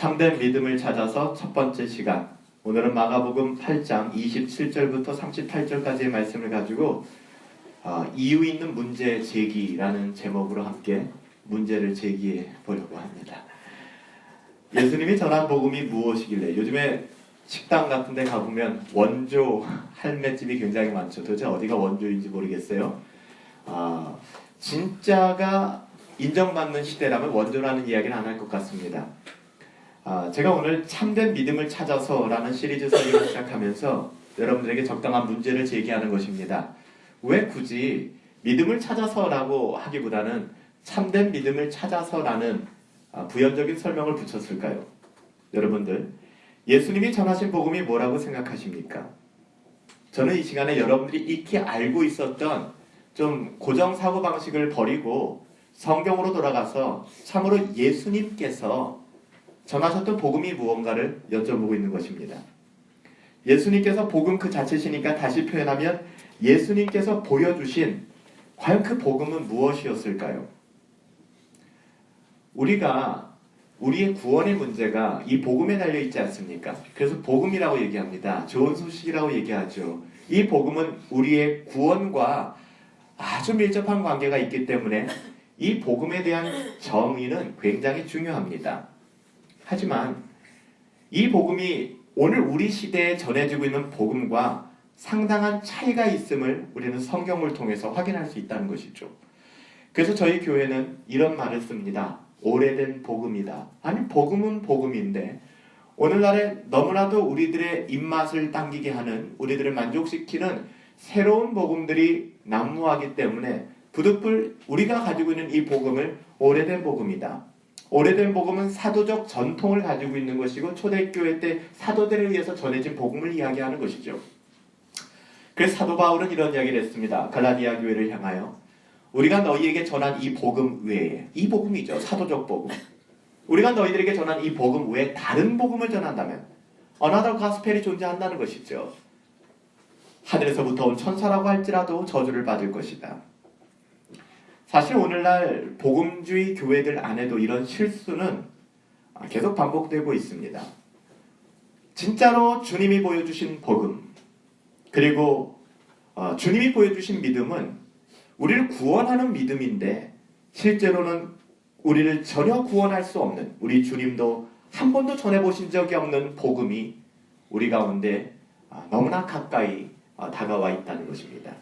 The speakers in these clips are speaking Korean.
참된 믿음을 찾아서 첫 번째 시간, 오늘은 마가복음 8장 27절부터 38절까지의 말씀을 가지고 이유 있는 문제 제기라는 제목으로 함께 문제를 제기해 보려고 합니다. 예수님이 전한 복음이 무엇이길래? 요즘에 식당 같은 데 가보면 원조 할매집이 굉장히 많죠. 도대체 어디가 원조인지 모르겠어요. 진짜가 인정받는 시대라면 원조라는 이야기는 안 할 것 같습니다. 제가 오늘 참된 믿음을 찾아서라는 시리즈 설교를 시작하면서 여러분들에게 적당한 문제를 제기하는 것입니다. 왜 굳이 믿음을 찾아서라고 하기보다는 참된 믿음을 찾아서라는 부연적인 설명을 붙였을까요? 여러분들, 예수님이 전하신 복음이 뭐라고 생각하십니까? 저는 이 시간에 여러분들이 익히 알고 있었던 좀 고정 사고방식을 버리고 성경으로 돌아가서 참으로 예수님께서 전하셨던 복음이 무언가를 여쭤보고 있는 것입니다. 예수님께서 복음 그 자체시니까 다시 표현하면 예수님께서 보여주신 과연 그 복음은 무엇이었을까요? 우리의 구원의 문제가 이 복음에 달려있지 않습니까? 그래서 복음이라고 얘기합니다. 좋은 소식이라고 얘기하죠. 이 복음은 우리의 구원과 아주 밀접한 관계가 있기 때문에 이 복음에 대한 정의는 굉장히 중요합니다. 하지만 이 복음이 오늘 우리 시대에 전해지고 있는 복음과 상당한 차이가 있음을 우리는 성경을 통해서 확인할 수 있다는 것이죠. 그래서 저희 교회는 이런 말을 씁니다. 오래된 복음이다. 아니, 복음은 복음인데 오늘날에 너무나도 우리들의 입맛을 당기게 하는, 우리들을 만족시키는 새로운 복음들이 난무하기 때문에 부득불 우리가 가지고 있는 이 복음을 오래된 복음이다. 오래된 복음은 사도적 전통을 가지고 있는 것이고 초대교회 때 사도들에 의해서 전해진 복음을 이야기하는 것이죠. 그래서 사도 바울은 이런 이야기를 했습니다. 갈라디아 교회를 향하여 우리가 너희에게 전한 이 복음 외에, 이 복음이죠. 사도적 복음. 우리가 너희들에게 전한 이 복음 외에 다른 복음을 전한다면 another gospel이 존재한다는 것이죠. 하늘에서부터 온 천사라고 할지라도 저주를 받을 것이다. 사실 오늘날 복음주의 교회들 안에도 이런 실수는 계속 반복되고 있습니다. 진짜로 주님이 보여주신 복음, 그리고 주님이 보여주신 믿음은 우리를 구원하는 믿음인데 실제로는 우리를 전혀 구원할 수 없는, 우리 주님도 한 번도 전해보신 적이 없는 복음이 우리 가운데 너무나 가까이 다가와 있다는 것입니다.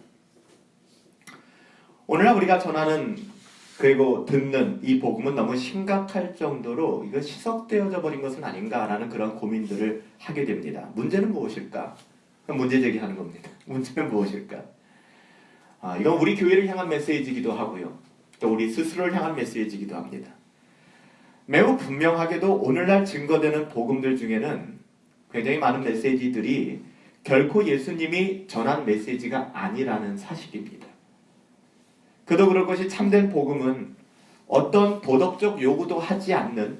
오늘날 우리가 전하는 그리고 듣는 이 복음은 너무 심각할 정도로 이거 희석되어져 버린 것은 아닌가라는 그런 고민들을 하게 됩니다. 문제는 무엇일까? 문제 제기하는 겁니다. 문제는 무엇일까? 이건 우리 교회를 향한 메시지이기도 하고요. 또 우리 스스로를 향한 메시지이기도 합니다. 매우 분명하게도 오늘날 증거되는 복음들 중에는 굉장히 많은 메시지들이 결코 예수님이 전한 메시지가 아니라는 사실입니다. 그도 그럴 것이 참된 복음은 어떤 도덕적 요구도 하지 않는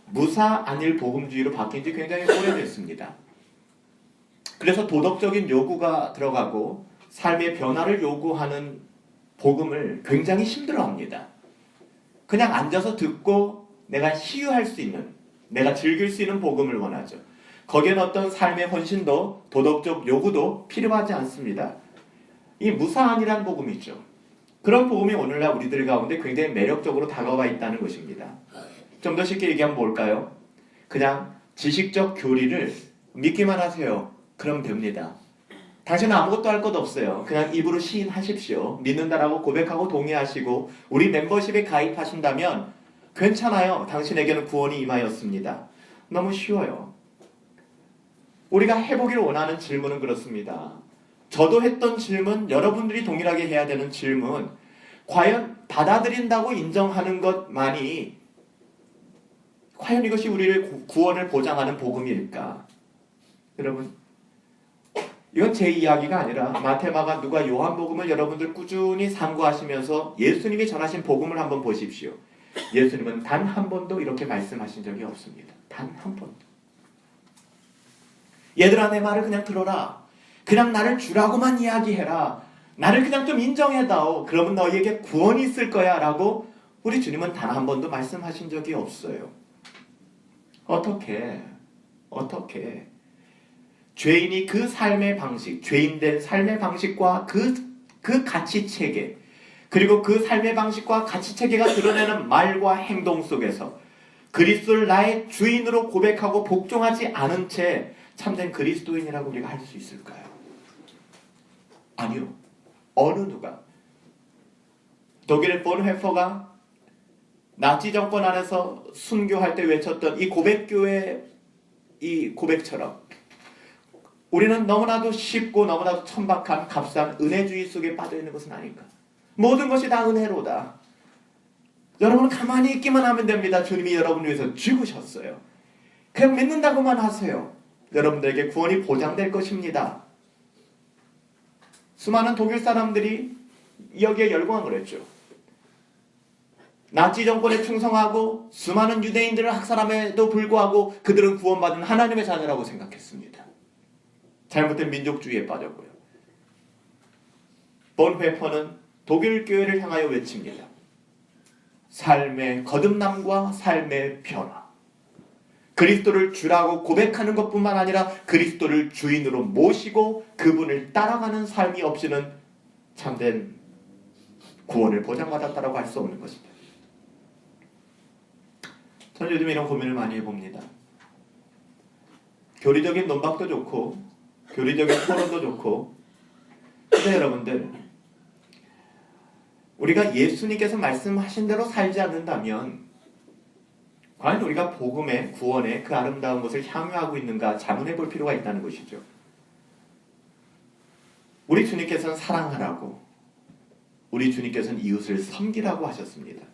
무사 안일 복음주의로 바뀐 지 굉장히 오래됐습니다. 그래서 도덕적인 요구가 들어가고 삶의 변화를 요구하는 복음을 굉장히 힘들어합니다. 그냥 앉아서 듣고 내가 희유할 수 있는, 내가 즐길 수 있는 복음을 원하죠. 거기에는 어떤 삶의 헌신도 도덕적 요구도 필요하지 않습니다. 이 무사안이란 복음이죠. 그런 복음이 오늘날 우리들 가운데 굉장히 매력적으로 다가와 있다는 것입니다. 좀 더 쉽게 얘기하면 뭘까요? 그냥 지식적 교리를 믿기만 하세요. 그럼 됩니다. 당신은 아무것도 할 것 없어요. 그냥 입으로 시인하십시오. 믿는다라고 고백하고 동의하시고 우리 멤버십에 가입하신다면 괜찮아요. 당신에게는 구원이 임하였습니다. 너무 쉬워요. 우리가 해보기를 원하는 질문은 그렇습니다. 저도 했던 질문, 여러분들이 동일하게 해야 되는 질문, 과연 받아들인다고 인정하는 것만이 과연 이것이 우리를 구원을 보장하는 복음일까? 여러분, 이건 제 이야기가 아니라 마태, 마가, 누가, 요한복음을 여러분들 꾸준히 참고하시면서 예수님이 전하신 복음을 한번 보십시오. 예수님은 단 한 번도 이렇게 말씀하신 적이 없습니다. 단 한 번도. 얘들아, 내 말을 그냥 들어라. 그냥 나를 주라고만 이야기해라. 나를 그냥 좀 인정해다오. 그러면 너희에게 구원이 있을 거야 라고 우리 주님은 단 한 번도 말씀하신 적이 없어요. 어떻게 죄인이 그 삶의 방식, 죄인된 삶의 방식과 그 가치체계, 그리고 그 삶의 방식과 가치체계가 드러내는 말과 행동 속에서 그리스도를 나의 주인으로 고백하고 복종하지 않은 채 참된 그리스도인이라고 우리가 할 수 있을까요? 아니요. 어느 누가 독일의 본헤퍼가 나치 정권 안에서 순교할 때 외쳤던 이 고백교의 이 고백처럼 우리는 너무나도 쉽고 너무나도 천박한 값싼 은혜주의 속에 빠져있는 것은 아닌가. 모든 것이 다 은혜로다. 여러분은 가만히 있기만 하면 됩니다. 주님이 여러분을 위해서 죽으셨어요. 그냥 믿는다고만 하세요. 여러분들에게 구원이 보장될 것입니다. 수많은 독일 사람들이 여기에 열광을 했죠. 나치 정권에 충성하고 수많은 유대인들을 학살함에도 불구하고 그들은 구원받은 하나님의 자녀라고 생각했습니다. 잘못된 민족주의에 빠졌고요. 본회퍼는 독일 교회를 향하여 외칩니다. 삶의 거듭남과 삶의 변화. 그리스도를 주라고 고백하는 것뿐만 아니라 그리스도를 주인으로 모시고 그분을 따라가는 삶이 없이는 참된 구원을 보장받았다고 할 수 없는 것입니다. 저는 요즘 이런 고민을 많이 해봅니다. 교리적인 논박도 좋고 교리적인 토론도 좋고, 근데 여러분들, 우리가 예수님께서 말씀하신 대로 살지 않는다면 과연 우리가 복음의 구원의 그 아름다운 것을 향유하고 있는가 자문해 볼 필요가 있다는 것이죠. 우리 주님께서는 사랑하라고, 우리 주님께서는 이웃을 섬기라고 하셨습니다.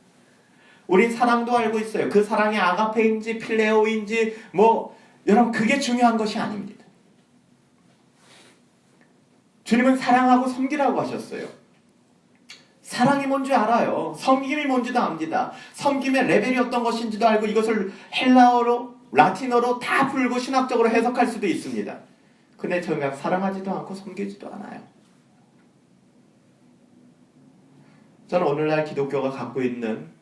우린 사랑도 알고 있어요. 그 사랑이 아가페인지 필레오인지 여러분 그게 중요한 것이 아닙니다. 주님은 사랑하고 섬기라고 하셨어요. 사랑이 뭔지 알아요. 섬김이 뭔지도 압니다. 섬김의 레벨이 어떤 것인지도 알고 이것을 헬라어로, 라틴어로 다 풀고 신학적으로 해석할 수도 있습니다. 근데 정작 사랑하지도 않고 섬기지도 않아요. 저는 오늘날 기독교가 갖고 있는,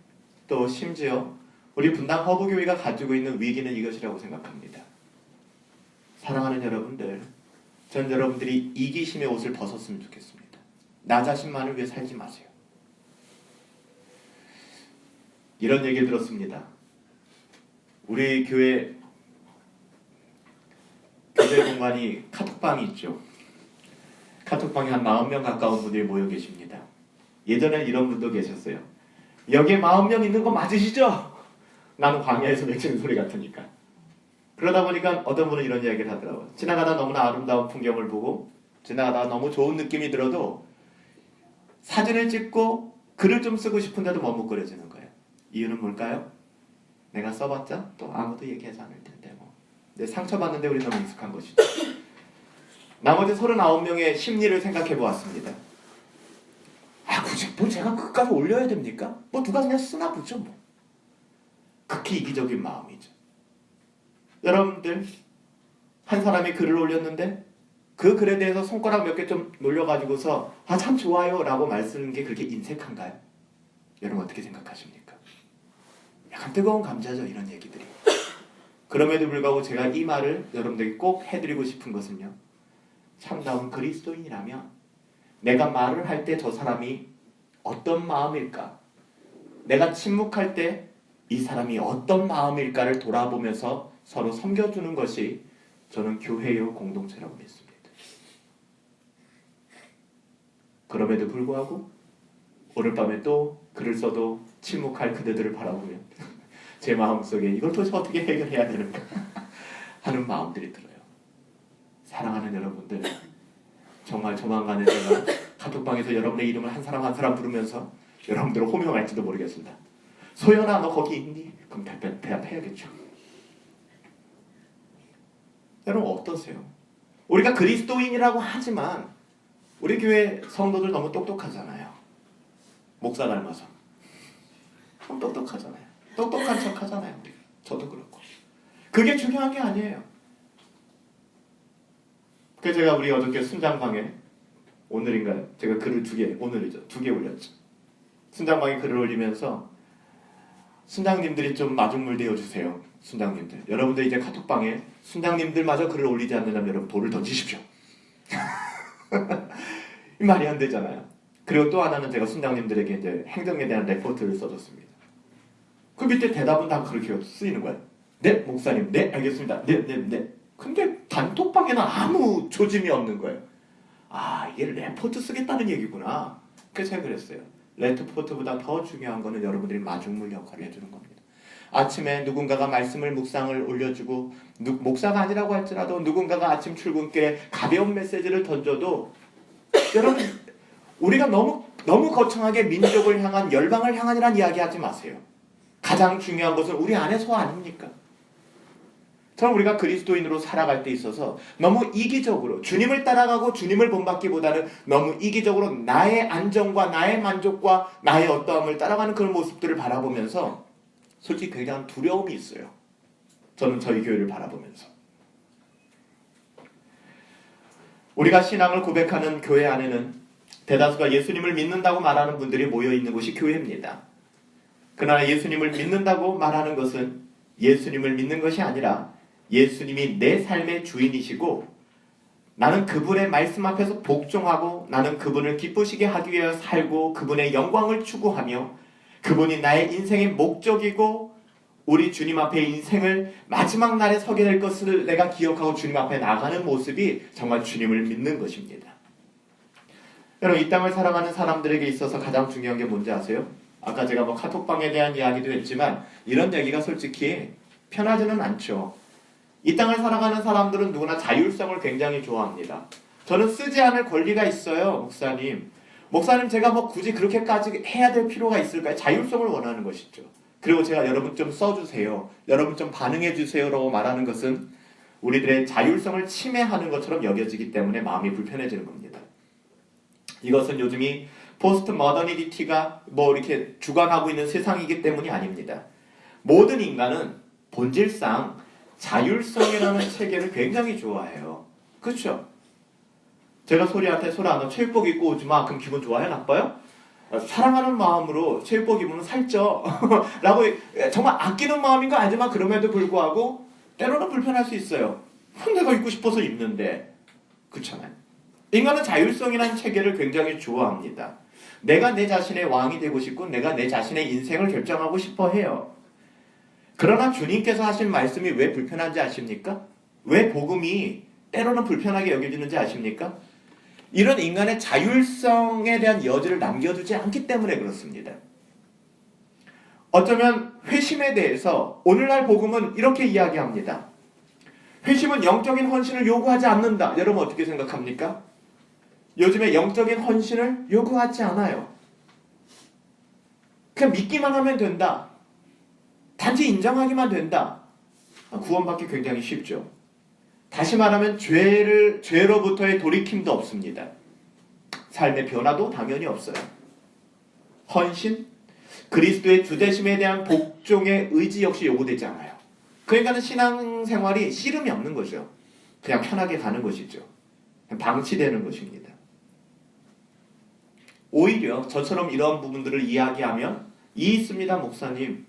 또 심지어 우리 분당 허브교회가 가지고 있는 위기는 이것이라고 생각합니다. 사랑하는 여러분들, 전 여러분들이 이기심의 옷을 벗었으면 좋겠습니다. 나 자신만을 위해 살지 마세요. 이런 얘기 들었습니다. 우리 교회 교대 공간이 카톡방이 있죠. 카톡방에 한 40명 가까운 분들이 모여 계십니다. 예전에 이런 분도 계셨어요. 여기에 40명 있는 거 맞으시죠? 나는 광야에서 외치는 소리 같으니까. 그러다 보니까 어떤 분은 이런 이야기를 하더라고요. 지나가다 너무나 아름다운 풍경을 보고 지나가다 너무 좋은 느낌이 들어도 사진을 찍고 글을 좀 쓰고 싶은데도 머뭇거려지는 거예요. 이유는 뭘까요? 내가 써봤자 또 아무도 얘기하지 않을 텐데 근데 상처받는데 우리 너무 익숙한 것이죠. 나머지 39명의 심리를 생각해 보았습니다. 굳이 제가 그까지 올려야 됩니까? 누가 그냥 쓰나 보죠 극히 이기적인 마음이죠. 여러분들, 한 사람이 글을 올렸는데 그 글에 대해서 손가락 몇 개 좀 놀려가지고서 참 좋아요 라고 말쓰는 게 그렇게 인색한가요? 여러분 어떻게 생각하십니까? 약간 뜨거운 감자죠, 이런 얘기들이. 그럼에도 불구하고 제가 이 말을 여러분들에게 꼭 해드리고 싶은 것은요, 참다운 그리스도인이라면 내가 말을 할 때 저 사람이 어떤 마음일까, 내가 침묵할 때 이 사람이 어떤 마음일까를 돌아보면서 서로 섬겨주는 것이 저는 교회의 공동체라고 믿습니다. 그럼에도 불구하고 오늘 밤에 또 글을 써도 침묵할 그대들을 바라보면 제 마음속에 이걸 도대체 어떻게 해결해야 되는가 하는 마음들이 들어요. 사랑하는 여러분들, 정말 조만간에 제가 카톡방에서 여러분의 이름을 한 사람 한 사람 부르면서 여러분들을 호명할지도 모르겠습니다. 소연아, 너 거기 있니? 그럼 대답해야겠죠. 여러분 어떠세요? 우리가 그리스도인이라고 하지만 우리 교회 성도들 너무 똑똑하잖아요. 목사 닮아서. 너무 똑똑하잖아요. 똑똑한 척 하잖아요. 우리가. 저도 그렇고. 그게 중요한 게 아니에요. 그래서 제가 우리 어저께 순장방에, 오늘인가요? 제가 글을 오늘이죠. 2개 올렸죠. 순장방에 글을 올리면서 순장님들이 좀 마중물 되어주세요. 순장님들. 여러분들 이제 카톡방에 순장님들마저 글을 올리지 않는다면 여러분 돌을 던지십시오. 말이 안 되잖아요. 그리고 또 하나는 제가 순장님들에게 이제 행정에 대한 레포트를 써줬습니다. 그 밑에 대답은 다 그렇게 쓰이는 거예요. 네, 목사님. 네, 알겠습니다. 네, 네, 네. 근데 단톡방에는 아무 조짐이 없는 거예요. 아, 이게 레포트 쓰겠다는 얘기구나. 그래서 제가 그랬어요. 레포트보다 더 중요한 거는 여러분들이 마중물 역할을 해주는 겁니다. 아침에 누군가가 말씀을 묵상을 올려주고 목사가 아니라고 할지라도 누군가가 아침 출근길에 가벼운 메시지를 던져도 여러분 우리가 너무 거창하게 민족을 향한 열방을 향한이란 이야기하지 마세요. 가장 중요한 것은 우리 안의 소 아닙니까? 저는 우리가 그리스도인으로 살아갈 때 있어서 너무 이기적으로 주님을 따라가고 주님을 본받기보다는 너무 이기적으로 나의 안정과 나의 만족과 나의 어떠함을 따라가는 그런 모습들을 바라보면서 솔직히 굉장한 두려움이 있어요. 저는 저희 교회를 바라보면서. 우리가 신앙을 고백하는 교회 안에는 대다수가 예수님을 믿는다고 말하는 분들이 모여있는 곳이 교회입니다. 그러나 예수님을 믿는다고 말하는 것은 예수님을 믿는 것이 아니라 예수님이 내 삶의 주인이시고 나는 그분의 말씀 앞에서 복종하고 나는 그분을 기쁘시게 하기 위해 살고 그분의 영광을 추구하며 그분이 나의 인생의 목적이고 우리 주님 앞에 인생을 마지막 날에 서게 될 것을 내가 기억하고 주님 앞에 나가는 모습이 정말 주님을 믿는 것입니다. 여러분 이 땅을 살아가는 사람들에게 있어서 가장 중요한 게 뭔지 아세요? 아까 제가 카톡방에 대한 이야기도 했지만 이런 얘기가 솔직히 편하지는 않죠. 이 땅을 살아가는 사람들은 누구나 자율성을 굉장히 좋아합니다. 저는 쓰지 않을 권리가 있어요, 목사님. 목사님 제가 굳이 그렇게까지 해야 될 필요가 있을까요? 자율성을 원하는 것이죠. 그리고 제가 여러분 좀 써주세요. 여러분 좀 반응해주세요 라고 말하는 것은 우리들의 자율성을 침해하는 것처럼 여겨지기 때문에 마음이 불편해지는 겁니다. 이것은 요즘이 포스트 모더니티가 이렇게 주관하고 있는 세상이기 때문이 아닙니다. 모든 인간은 본질상 자율성이라는 체계를 굉장히 좋아해요. 그렇죠? 제가 소리한테 소라 너 체육복 입고 오지 마. 그럼 기분 좋아요? 나빠요? 사랑하는 마음으로 체육복 입으면 살쪄 라고 정말 아끼는 마음인 거 알지만 그럼에도 불구하고 때로는 불편할 수 있어요. 내가 입고 싶어서 입는데 그렇잖아요. 인간은 자율성이라는 체계를 굉장히 좋아합니다. 내가 내 자신의 왕이 되고 싶고 내가 내 자신의 인생을 결정하고 싶어 해요. 그러나 주님께서 하신 말씀이 왜 불편한지 아십니까? 왜 복음이 때로는 불편하게 여겨지는지 아십니까? 이런 인간의 자율성에 대한 여지를 남겨두지 않기 때문에 그렇습니다. 어쩌면 회심에 대해서 오늘날 복음은 이렇게 이야기합니다. 회심은 영적인 헌신을 요구하지 않는다. 여러분 어떻게 생각합니까? 요즘에 영적인 헌신을 요구하지 않아요. 그냥 믿기만 하면 된다. 단지 인정하기만 된다. 구원받기 굉장히 쉽죠. 다시 말하면 죄로부터의 돌이킴도 없습니다. 삶의 변화도 당연히 없어요. 헌신, 그리스도의 주되심에 대한 복종의 의지 역시 요구되지 않아요. 그러니까 신앙생활이 씨름이 없는 거죠. 그냥 편하게 가는 것이죠. 그냥 방치되는 것입니다. 오히려 저처럼 이런 부분들을 이야기하면 있습니다, 목사님.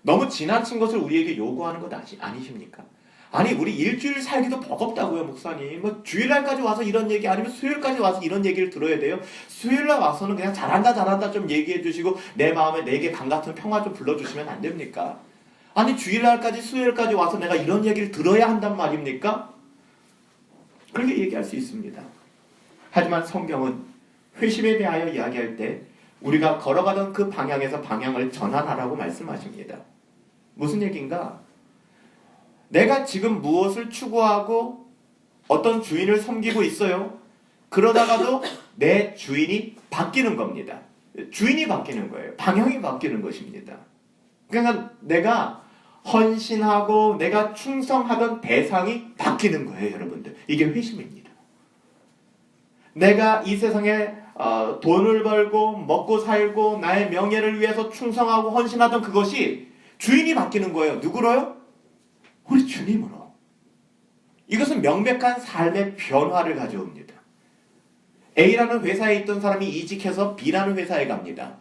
너무 지나친 것을 우리에게 요구하는 것 아니십니까? 아니 우리 일주일 살기도 버겁다고요, 목사님. 주일날까지 와서 이런 얘기 아니면 수요일까지 와서 이런 얘기를 들어야 돼요. 수요일날 와서는 그냥 잘한다 좀 얘기해 주시고 내 마음에 내게 강 같은 평화 좀 불러주시면 안 됩니까? 아니 주일날까지 수요일까지 와서 내가 이런 얘기를 들어야 한단 말입니까? 그렇게 얘기할 수 있습니다. 하지만 성경은 회심에 대하여 이야기할 때 우리가 걸어가던 그 방향에서 방향을 전환하라고 말씀하십니다. 무슨 얘기인가? 내가 지금 무엇을 추구하고 어떤 주인을 섬기고 있어요. 그러다가도 내 주인이 바뀌는 겁니다. 주인이 바뀌는 거예요. 방향이 바뀌는 것입니다. 그러니까 내가 헌신하고 내가 충성하던 대상이 바뀌는 거예요, 여러분들. 이게 회심입니다. 내가 이 세상에 돈을 벌고 먹고 살고 나의 명예를 위해서 충성하고 헌신하던 그것이 주인이 바뀌는 거예요. 누구로요? 우리 주님으로. 이것은 명백한 삶의 변화를 가져옵니다. A라는 회사에 있던 사람이 이직해서 B라는 회사에 갑니다.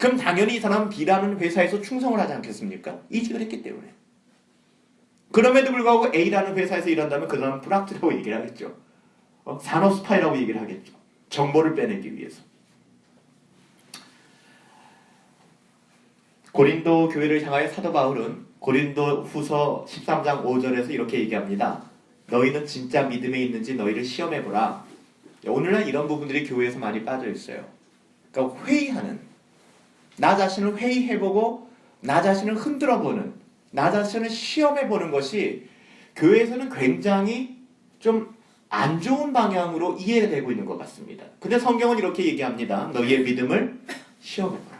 그럼 당연히 이 사람은 B라는 회사에서 충성을 하지 않겠습니까? 이직을 했기 때문에. 그럼에도 불구하고 A라는 회사에서 일한다면 그 사람은 불합리라고 얘기를 하겠죠. 산업 스파이라고 얘기를 하겠죠. 정보를 빼내기 위해서. 고린도 교회를 향하여 사도 바울은 고린도 후서 13장 5절에서 이렇게 얘기합니다. 너희는 진짜 믿음에 있는지 너희를 시험해보라. 오늘날 이런 부분들이 교회에서 많이 빠져 있어요. 그러니까 회의하는, 나 자신을 회의해보고 나 자신을 흔들어보는, 나 자신을 시험해보는 것이 교회에서는 굉장히 좀 안 좋은 방향으로 이해되고 있는 것 같습니다. 근데 성경은 이렇게 얘기합니다. 너희의 믿음을 시험해보라.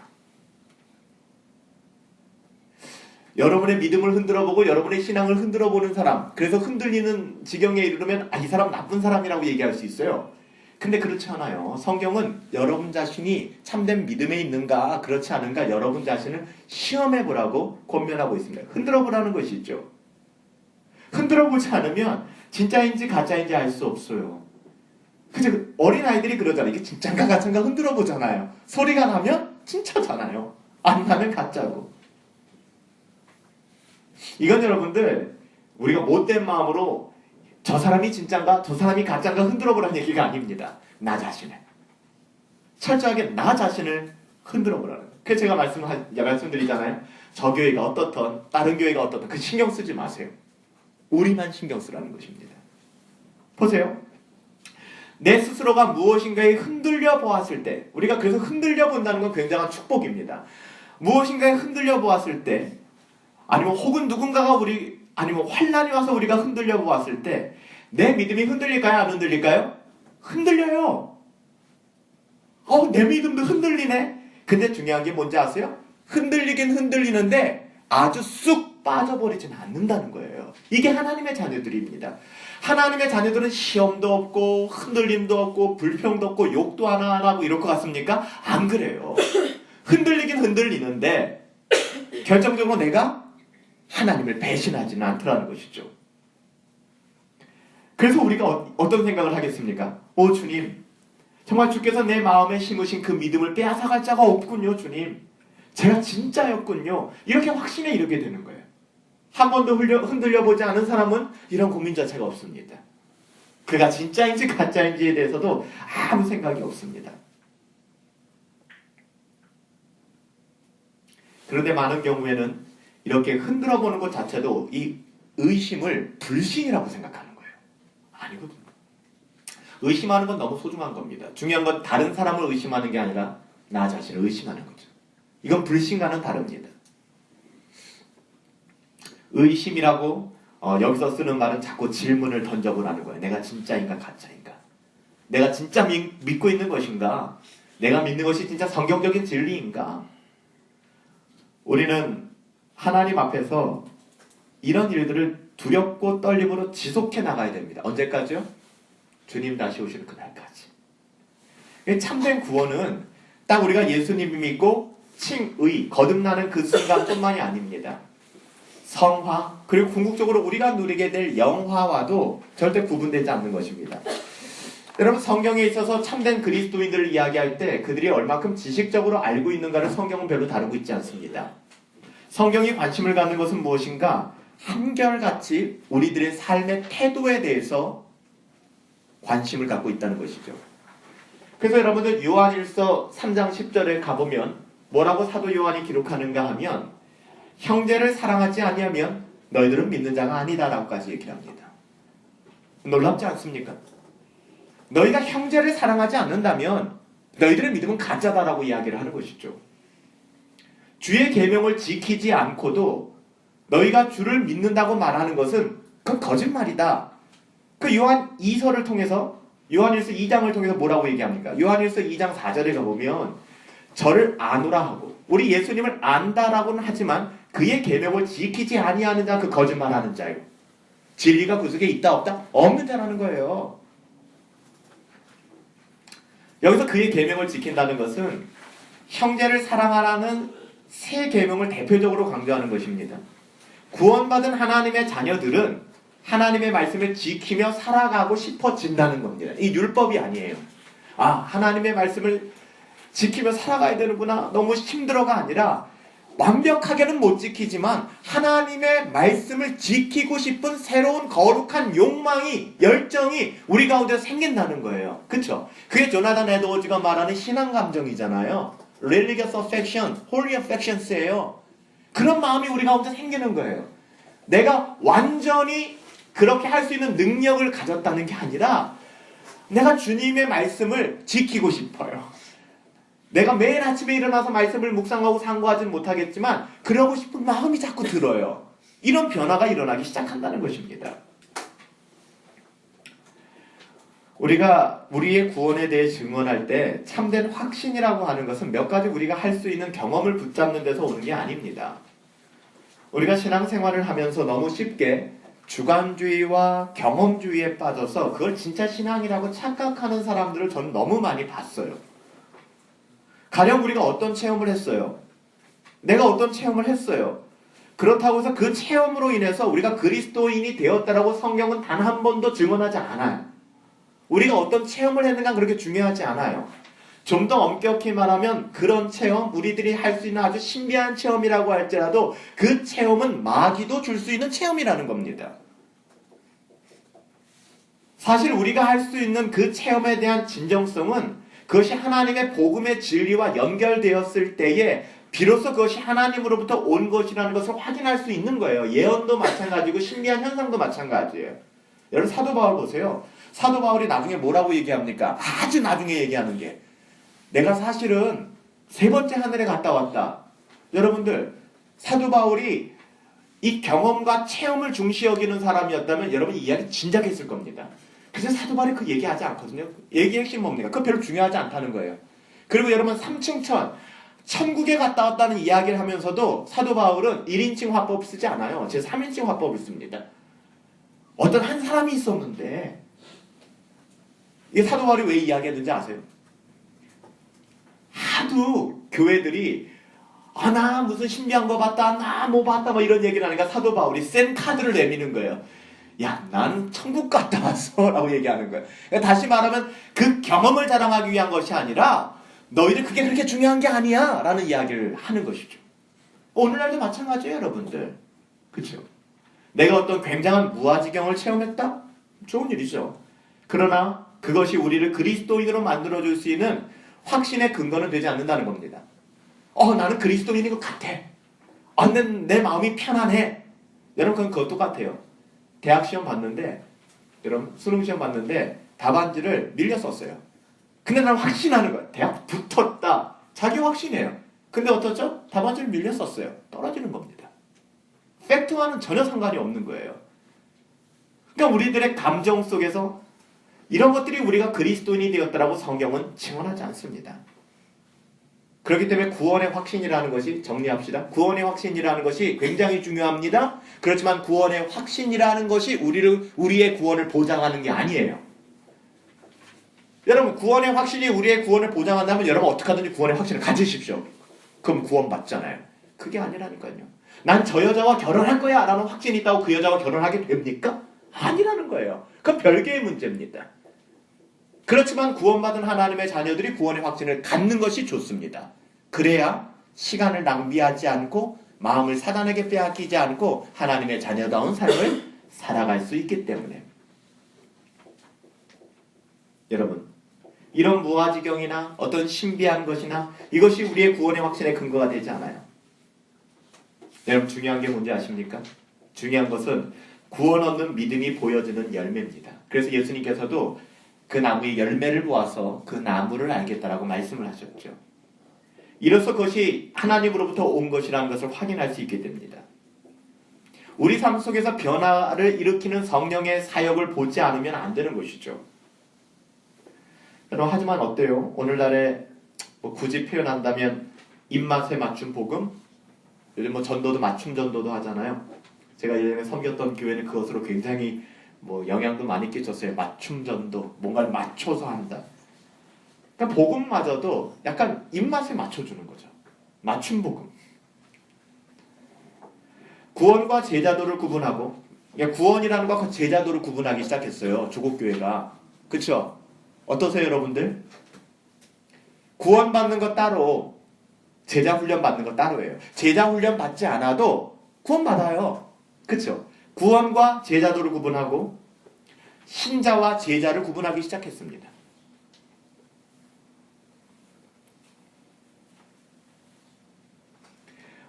여러분의 믿음을 흔들어보고 여러분의 신앙을 흔들어보는 사람, 그래서 흔들리는 지경에 이르면 이 사람 나쁜 사람이라고 얘기할 수 있어요. 근데 그렇지 않아요. 성경은 여러분 자신이 참된 믿음에 있는가 그렇지 않은가 여러분 자신을 시험해보라고 권면하고 있습니다. 흔들어보라는 것이 있죠. 흔들어보지 않으면 진짜인지 가짜인지 알 수 없어요. 그죠? 어린아이들이 그러잖아요. 이게 진짜인가 가짜인가 흔들어보잖아요. 소리가 나면 진짜잖아요. 안 나면 가짜고. 이건 여러분들 우리가 못된 마음으로 저 사람이 진짜인가 저 사람이 가짜인가 흔들어보라는 얘기가 아닙니다. 나 자신을. 철저하게 나 자신을 흔들어보라는 거예요. 그래서 제가 말씀드리잖아요. 저 교회가 어떻든 다른 교회가 어떻든 그 신경 쓰지 마세요. 우리만 신경 쓰라는 것입니다. 보세요. 내 스스로가 무엇인가에 흔들려 보았을 때, 우리가 그래서 흔들려 본다는 건 굉장한 축복입니다. 무엇인가에 흔들려 보았을 때, 아니면 혹은 누군가가 아니면 환난이 와서 우리가 흔들려 보았을 때, 내 믿음이 흔들릴까요? 안 흔들릴까요? 흔들려요. 내 믿음도 흔들리네? 근데 중요한 게 뭔지 아세요? 흔들리긴 흔들리는데 아주 쑥 빠져버리진 않는다는 거예요. 이게 하나님의 자녀들입니다. 하나님의 자녀들은 시험도 없고 흔들림도 없고 불평도 없고 욕도 안 하고 이럴 것 같습니까? 안 그래요. 흔들리긴 흔들리는데 결정적으로 내가 하나님을 배신하지는 않더라는 것이죠. 그래서 우리가 어떤 생각을 하겠습니까? 주님, 정말 주께서 내 마음에 심으신 그 믿음을 빼앗아갈 자가 없군요, 주님. 제가 진짜였군요. 이렇게 확신에 이르게 되는 거예요. 한 번도 흔들려보지 않은 사람은 이런 고민 자체가 없습니다. 그가 진짜인지 가짜인지에 대해서도 아무 생각이 없습니다. 그런데 많은 경우에는 이렇게 흔들어보는 것 자체도 이 의심을 불신이라고 생각하는 거예요. 아니거든요. 의심하는 건 너무 소중한 겁니다. 중요한 건 다른 사람을 의심하는 게 아니라 나 자신을 의심하는 거죠. 이건 불신과는 다릅니다. 의심이라고 여기서 쓰는 말은 자꾸 질문을 던져보라는 거예요. 내가 진짜인가 가짜인가? 내가 진짜 믿고 있는 것인가? 내가 믿는 것이 진짜 성경적인 진리인가? 우리는 하나님 앞에서 이런 일들을 두렵고 떨림으로 지속해 나가야 됩니다. 언제까지요? 주님 다시 오시는 그날까지. 참된 구원은 딱 우리가 예수님을 믿고 칭의, 거듭나는 그 순간뿐만이 아닙니다. 성화, 그리고 궁극적으로 우리가 누리게 될 영화와도 절대 구분되지 않는 것입니다. 여러분, 성경에 있어서 참된 그리스도인들을 이야기할 때 그들이 얼마큼 지식적으로 알고 있는가를 성경은 별로 다루고 있지 않습니다. 성경이 관심을 갖는 것은 무엇인가? 한결같이 우리들의 삶의 태도에 대해서 관심을 갖고 있다는 것이죠. 그래서 여러분들 요한일서 3장 10절에 가보면 뭐라고 사도 요한이 기록하는가 하면 형제를 사랑하지 아니하면 너희들은 믿는 자가 아니다라고까지 얘기를 합니다. 놀랍지 않습니까? 너희가 형제를 사랑하지 않는다면 너희들의 믿음은 가짜다라고 이야기를 하는 것이죠. 주의 계명을 지키지 않고도 너희가 주를 믿는다고 말하는 것은 그건 거짓말이다. 그 요한 2서를 통해서 요한일서 2장을 통해서 뭐라고 얘기합니까? 요한일서 2장 4절에 가보면 저를 아노라 하고 우리 예수님을 안다라고는 하지만 그의 계명을 지키지 아니하는 자 그 거짓말하는 자요. 진리가 그 속에 있다 없다? 없는 자라는 거예요. 여기서 그의 계명을 지킨다는 것은 형제를 사랑하라는 세 계명을 대표적으로 강조하는 것입니다. 구원받은 하나님의 자녀들은 하나님의 말씀을 지키며 살아가고 싶어진다는 겁니다. 이 율법이 아니에요. 하나님의 말씀을 지키며 살아가야 되는구나. 너무 힘들어가 아니라 완벽하게는 못 지키지만 하나님의 말씀을 지키고 싶은 새로운 거룩한 욕망이, 열정이 우리 가운데 생긴다는 거예요. 그쵸? 그게 조나단 에드워즈가 말하는 신앙 감정이잖아요. Religious affection, holy affections예요. 그런 마음이 우리 가운데 생기는 거예요. 내가 완전히 그렇게 할 수 있는 능력을 가졌다는 게 아니라 내가 주님의 말씀을 지키고 싶어요. 내가 매일 아침에 일어나서 말씀을 묵상하고 상고하지는 못하겠지만 그러고 싶은 마음이 자꾸 들어요. 이런 변화가 일어나기 시작한다는 것입니다. 우리가 우리의 구원에 대해 증언할 때 참된 확신이라고 하는 것은 몇 가지 우리가 할 수 있는 경험을 붙잡는 데서 오는 게 아닙니다. 우리가 신앙생활을 하면서 너무 쉽게 주관주의와 경험주의에 빠져서 그걸 진짜 신앙이라고 착각하는 사람들을 저는 너무 많이 봤어요. 가령 우리가 어떤 체험을 했어요. 내가 어떤 체험을 했어요. 그렇다고 해서 그 체험으로 인해서 우리가 그리스도인이 되었다라고 성경은 단 한 번도 증언하지 않아요. 우리가 어떤 체험을 했는가 그렇게 중요하지 않아요. 좀 더 엄격히 말하면 그런 체험, 우리들이 할 수 있는 아주 신비한 체험이라고 할지라도 그 체험은 마귀도 줄 수 있는 체험이라는 겁니다. 사실 우리가 할 수 있는 그 체험에 대한 진정성은 그것이 하나님의 복음의 진리와 연결되었을 때에 비로소 그것이 하나님으로부터 온 것이라는 것을 확인할 수 있는 거예요. 예언도 마찬가지고 신비한 현상도 마찬가지예요. 여러분 사도 바울 보세요. 사도 바울이 나중에 뭐라고 얘기합니까? 아주 나중에 얘기하는 게 내가 사실은 세 번째 하늘에 갔다 왔다. 여러분들 사도 바울이 이 경험과 체험을 중시 여기는 사람이었다면 여러분 이 이야기 진작 했을 겁니다. 그래서 사도 바울이 그 얘기하지 않거든요. 얘기의 핵심 뭡니까? 그거 별로 중요하지 않다는 거예요. 그리고 여러분 3층 천국에 갔다 왔다는 이야기를 하면서도 사도 바울은 1인칭 화법을 쓰지 않아요. 제 3인칭 화법을 씁니다. 어떤 한 사람이 있었는데 이 사도 바울이 왜 이야기했는지 아세요? 하도 교회들이 나 무슨 신비한 거 봤다, 나 뭐 봤다, 뭐 이런 얘기를 하니까 사도 바울이 센 카드를 내미는 거예요. 야, 나는 천국 갔다 왔어 라고 얘기하는 거예요. 그러니까 다시 말하면 그 경험을 자랑하기 위한 것이 아니라 너희들 그게 그렇게 중요한 게 아니야 라는 이야기를 하는 것이죠. 오늘날도 마찬가지예요, 여러분들. 그렇죠? 내가 어떤 굉장한 무아지경을 체험했다? 좋은 일이죠. 그러나 그것이 우리를 그리스도인으로 만들어줄 수 있는 확신의 근거는 되지 않는다는 겁니다. 나는 그리스도인인 것 같아. 내 마음이 편안해. 여러분 그건 똑같아요. 대학 시험 봤는데 여러분 수능 시험 봤는데 답안지를 밀려 썼어요. 근데 나는 확신하는 거야. 대학 붙었다. 자기 확신이에요. 근데 어떻죠? 답안지를 밀려 썼어요. 떨어지는 겁니다. 팩트와는 전혀 상관이 없는 거예요. 그러니까 우리들의 감정 속에서 이런 것들이 우리가 그리스도인이 되었다라고 성경은 증언하지 않습니다. 그렇기 때문에 구원의 확신이라는 것이 정리합시다. 구원의 확신이라는 것이 굉장히 중요합니다. 그렇지만 구원의 확신이라는 것이 우리의 구원을 보장하는 게 아니에요. 여러분 구원의 확신이 우리의 구원을 보장한다면 여러분 어떻게 하든지 구원의 확신을 가지십시오. 그럼 구원 받잖아요. 그게 아니라니까요. 난 저 여자와 결혼할 거야 라는 확신이 있다고 그 여자와 결혼하게 됩니까? 아니라는 거예요. 그건 별개의 문제입니다. 그렇지만 구원받은 하나님의 자녀들이 구원의 확신을 갖는 것이 좋습니다. 그래야 시간을 낭비하지 않고 마음을 사단에게 빼앗기지 않고 하나님의 자녀다운 삶을 살아갈 수 있기 때문에. 여러분, 이런 무아지경이나 어떤 신비한 것이나 이것이 우리의 구원의 확신의 근거가 되지 않아요. 여러분 중요한 게 뭔지 아십니까? 중요한 것은 구원 얻는 믿음이 보여지는 열매입니다. 그래서 예수님께서도 그 나무의 열매를 보아서 그 나무를 알겠다라고 말씀을 하셨죠. 이로써 그것이 하나님으로부터 온 것이라는 것을 확인할 수 있게 됩니다. 우리 삶 속에서 변화를 일으키는 성령의 사역을 보지 않으면 안 되는 것이죠. 여러분 하지만 어때요? 오늘날에 굳이 표현한다면 입맛에 맞춘 복음? 요즘 전도도 맞춤 전도도 하잖아요. 제가 예전에 섬겼던 교회는 그것으로 굉장히 영향도 많이 끼쳤어요. 맞춤 전도, 뭔가를 맞춰서 한다. 그러니까 복음마저도 약간 입맛에 맞춰주는 거죠. 맞춤 복음. 구원과 제자도를 구분하고, 그러니까 구원이라는 것과 제자도를 구분하기 시작했어요. 조국교회가. 그쵸? 어떠세요, 여러분들? 구원받는 거 따로, 제자 훈련 받는 거 따로예요. 제자 훈련 받지 않아도 구원받아요. 그쵸? 구원과 제자도를 구분하고 신자와 제자를 구분하기 시작했습니다.